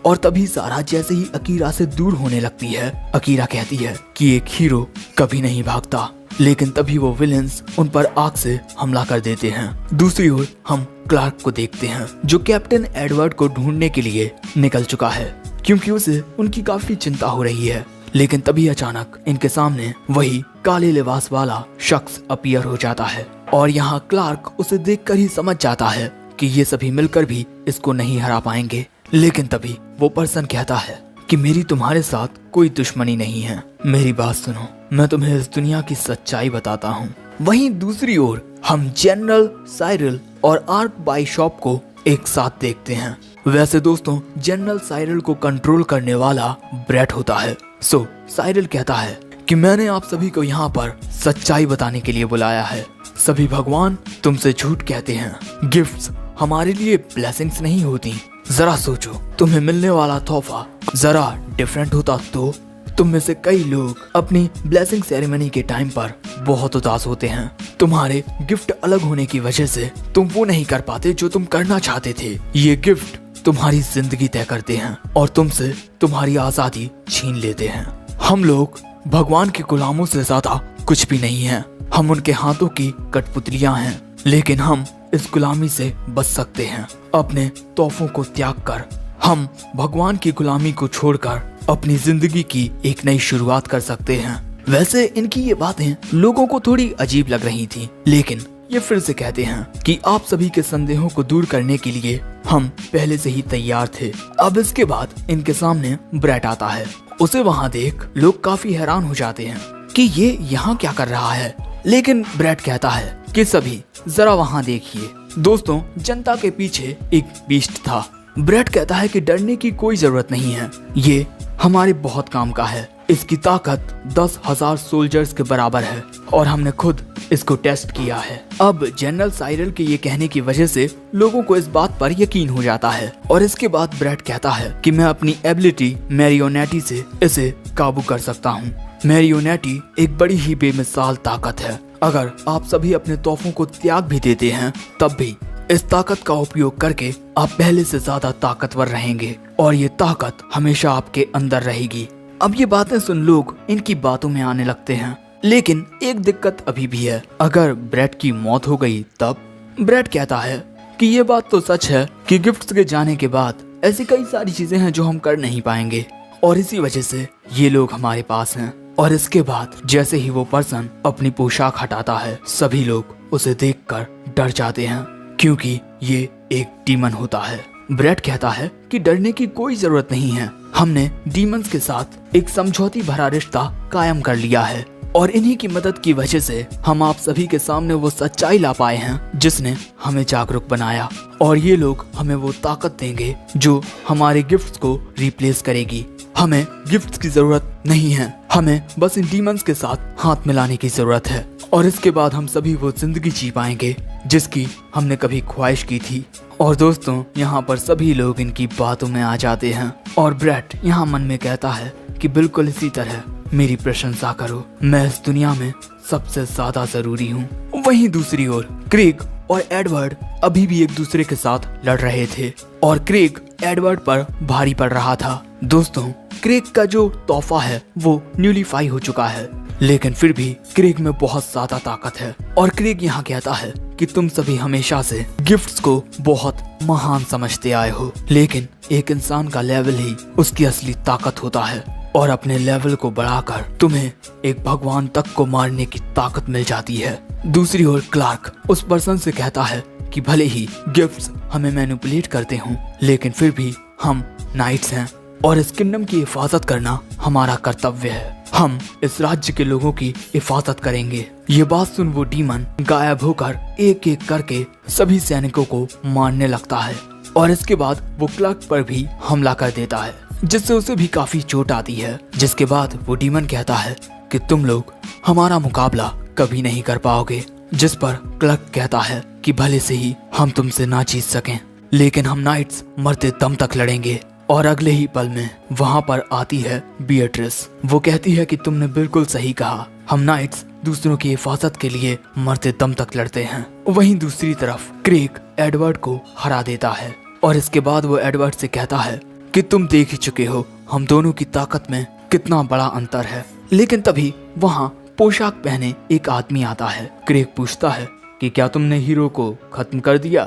और तभी सारा जैसे ही अकीरा से दूर होने लगती है, अकीरा कहती है कि एक हीरो कभी नहीं भागता। लेकिन तभी वो विलेंस उन पर आग से हमला कर देते हैं। दूसरी ओर हम क्लार्क को देखते हैं जो कैप्टन एडवर्ड को ढूंढने के लिए निकल चुका है क्योंकि उसे उनकी काफी चिंता हो रही है। लेकिन तभी अचानक इनके सामने वही काले लिबास वाला शख्स अपीयर हो जाता है और यहाँ क्लार्क उसे देखकर ही समझ जाता है कि ये सभी मिलकर भी इसको नहीं हरा पाएंगे। लेकिन तभी वो पर्सन कहता है कि मेरी तुम्हारे साथ कोई दुश्मनी नहीं है, मेरी बात सुनो, मैं तुम्हें इस दुनिया की सच्चाई बताता हूँ। वहीं दूसरी ओर हम जनरल साइरल और आर्क बाई शॉप को एक साथ देखते हैं। वैसे दोस्तों जनरल साइरल को कंट्रोल करने वाला ब्रैट होता है। सो साइरल कहता है कि मैंने आप सभी को यहाँ पर सच्चाई बताने के लिए बुलाया है। सभी भगवान तुमसे झूठ कहते हैं, गिफ्ट्स हमारे लिए ब्लेसिंग्स नहीं होती, जरा सोचो, तुम्हें मिलने वाला तोहफा जरा डिफरेंट होता तो। तुम में से कई लोग अपनी ब्लेसिंग सेरेमनी के टाइम पर बहुत उदास होते हैं। तुम्हारे गिफ्ट अलग होने की वजह से तुम वो नहीं कर पाते जो तुम करना चाहते थे। ये गिफ्ट तुम्हारी जिंदगी तय करते हैं और तुमसे तुम्हारी आजादी छीन लेते हैं। हम लोग भगवान के गुलामों से ज्यादा कुछ भी नहीं हैं। हम उनके हाथों की कठपुतलियां हैं, लेकिन हम इस गुलामी से बच सकते हैं। अपने तोहफों को त्याग कर हम भगवान की गुलामी को छोड़कर अपनी जिंदगी की एक नई शुरुआत कर सकते हैं। वैसे इनकी ये बातें लोगों को थोड़ी अजीब लग रही थी, लेकिन ये फिर से कहते हैं कि आप सभी के संदेहों को दूर करने के लिए हम पहले से ही तैयार थे। अब इसके बाद इनके सामने ब्रैट आता है। उसे वहाँ देख लोग काफी हैरान हो जाते हैं कि ये यहाँ क्या कर रहा है, लेकिन ब्रैट कहता है कि सभी जरा वहाँ देखिए। दोस्तों, जनता के पीछे एक बीस्ट था। ब्रैट कहता है कि डरने की कोई जरूरत नहीं है, ये हमारे बहुत काम का है। इसकी ताकत 10,000 सोल्जर्स के बराबर है और हमने खुद इसको टेस्ट किया है। अब जनरल साइरल के ये कहने की वजह से लोगों को इस बात पर यकीन हो जाता है और इसके बाद ब्रैट कहता है कि मैं अपनी एबिलिटी मैरियोनेटी से इसे काबू कर सकता हूँ। मैरियोनेटी एक बड़ी ही बेमिसाल ताकत है। अगर आप सभी अपने तोहफों को त्याग भी देते हैं, तब भी इस ताकत का उपयोग करके आप पहले से ज्यादा ताकतवर रहेंगे और ये ताकत हमेशा आपके अंदर रहेगी। अब ये बातें सुन लोग इनकी बातों में आने लगते हैं, लेकिन एक दिक्कत अभी भी है। अगर ब्रैट की मौत हो गई तब? ब्रैट कहता है कि ये बात तो सच है कि गिफ्ट्स के जाने के बाद ऐसी कई सारी चीजें हैं जो हम कर नहीं पाएंगे और इसी वजह से ये लोग हमारे पास हैं। और इसके बाद जैसे ही वो पर्सन अपनी पोशाक हटाता है, सभी लोग उसे देखकर डर जाते हैं क्योंकि ये एक डीमन होता है। ब्रैट कहता है कि डरने की कोई जरूरत नहीं है। हमने डीमंस के साथ एक समझौती भरा रिश्ता कायम कर लिया है और इन्हीं की मदद की वजह से हम आप सभी के सामने वो सच्चाई ला पाए हैं जिसने हमें जागरूक बनाया। और ये लोग हमें वो ताकत देंगे जो हमारे गिफ्ट्स को रिप्लेस करेगी। हमें गिफ्ट्स की जरूरत नहीं है, हमें बस इन डीमंस के साथ हाथ मिलाने की जरूरत है और इसके बाद हम सभी वो जिंदगी जी पाएंगे जिसकी हमने कभी ख्वाहिश की थी। और दोस्तों, यहाँ पर सभी लोग इनकी बातों में आ जाते हैं और ब्रैट यहाँ मन में कहता है कि बिल्कुल इसी तरह मेरी प्रशंसा करो, मैं इस दुनिया में सबसे ज्यादा जरूरी हूँ। वहीं दूसरी ओर क्रेग और एडवर्ड अभी भी एक दूसरे के साथ लड़ रहे थे और क्रेग एडवर्ड पर भारी पड़ रहा था। दोस्तों, क्रेग का जो तोहफा है वो न्यूलीफाई हो चुका है, लेकिन फिर भी क्रेग में बहुत ज्यादा ताकत है। और क्रेग यहाँ कहता है कि तुम सभी हमेशा से गिफ्ट्स को बहुत महान समझते आए हो, लेकिन एक इंसान का लेवल ही उसकी असली ताकत होता है और अपने लेवल को बढ़ाकर तुम्हें एक भगवान तक को मारने की ताकत मिल जाती है। दूसरी ओर क्लार्क उस पर्सन से कहता है कि भले ही गिफ्ट्स हमें मैनिपुलेट करते हों, लेकिन फिर भी हम नाइट्स हैं और इस किंगडम की हिफाजत करना हमारा कर्तव्य है। हम इस राज्य के लोगों की हिफाजत करेंगे। ये बात सुन वो डीमन गायब होकर एक एक करके सभी सैनिकों को मारने लगता है और इसके बाद वो क्लार्क पर भी हमला कर देता है, जिससे उसे भी काफी चोट आती है। जिसके बाद वो डीमन कहता है कि तुम लोग हमारा मुकाबला कभी नहीं कर पाओगे। जिस पर क्लार्क कहता है कि भले से ही हम तुमसे ना जीत सकें, लेकिन हम नाइट्स मरते दम तक लड़ेंगे। और अगले ही पल में वहाँ पर आती है बीएट्रिस। वो कहती है कि तुमने बिल्कुल सही कहा, हम नाइट्स दूसरों की हिफाजत के लिए मरते दम तक लड़ते हैं। वहीं दूसरी तरफ क्रेग एडवर्ड को हरा देता है और इसके बाद वो एडवर्ड से कहता है कि तुम देख ही चुके हो हम दोनों की ताकत में कितना बड़ा अंतर है। लेकिन तभी वहाँ पोशाक पहने एक आदमी आता है। क्रेग पूछता है कि क्या तुमने हीरो को खत्म कर दिया?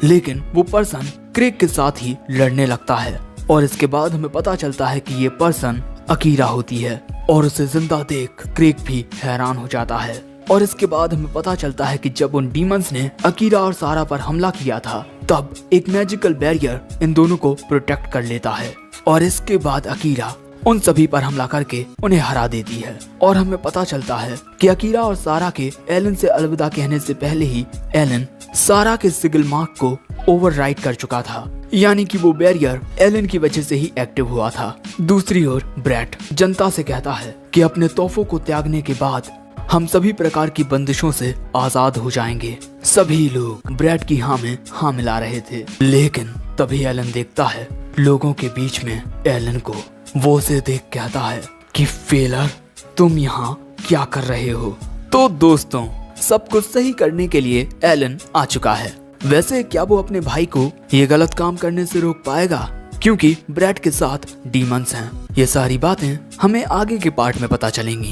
लेकिन वो पर्सन क्रेग के साथ ही लड़ने लगता है और इसके बाद हमें पता चलता है कि ये पर्सन अकीरा होती है और उसे जिंदा देख क्रेग भी हैरान हो जाता है। और इसके बाद हमें पता चलता है कि जब उन डीमंस ने अकीरा और सारा पर हमला किया था, तब एक मैजिकल बैरियर इन दोनों को प्रोटेक्ट कर लेता है और इसके बाद अकीरा उन सभी पर हमला करके उन्हें हरा देती है। और हमें पता चलता है कि अकीरा और सारा के एलन से अलविदा कहने से पहले ही एलन सारा के सिगल मार्क को ओवरराइड कर चुका था, यानी कि वो बैरियर एलन की वजह से ही एक्टिव हुआ था। दूसरी ओर ब्रैट जनता से कहता है कि अपने तोहफों को त्यागने के बाद हम सभी प्रकार की बंदिशों से आजाद हो जाएंगे। सभी लोग ब्रैड की हाँ में हाँ मिला रहे थे, लेकिन तभी एलन देखता है लोगों के बीच में एलन को। वो उसे देख कहता है कि फेलर, तुम यहाँ क्या कर रहे हो? तो दोस्तों, सब कुछ सही करने के लिए एलन आ चुका है। वैसे क्या वो अपने भाई को ये गलत काम करने से रोक पाएगा? क्योंकि ब्रैड के साथ डीमंस हैं। ये सारी बातें हमें आगे के पार्ट में पता चलेंगी।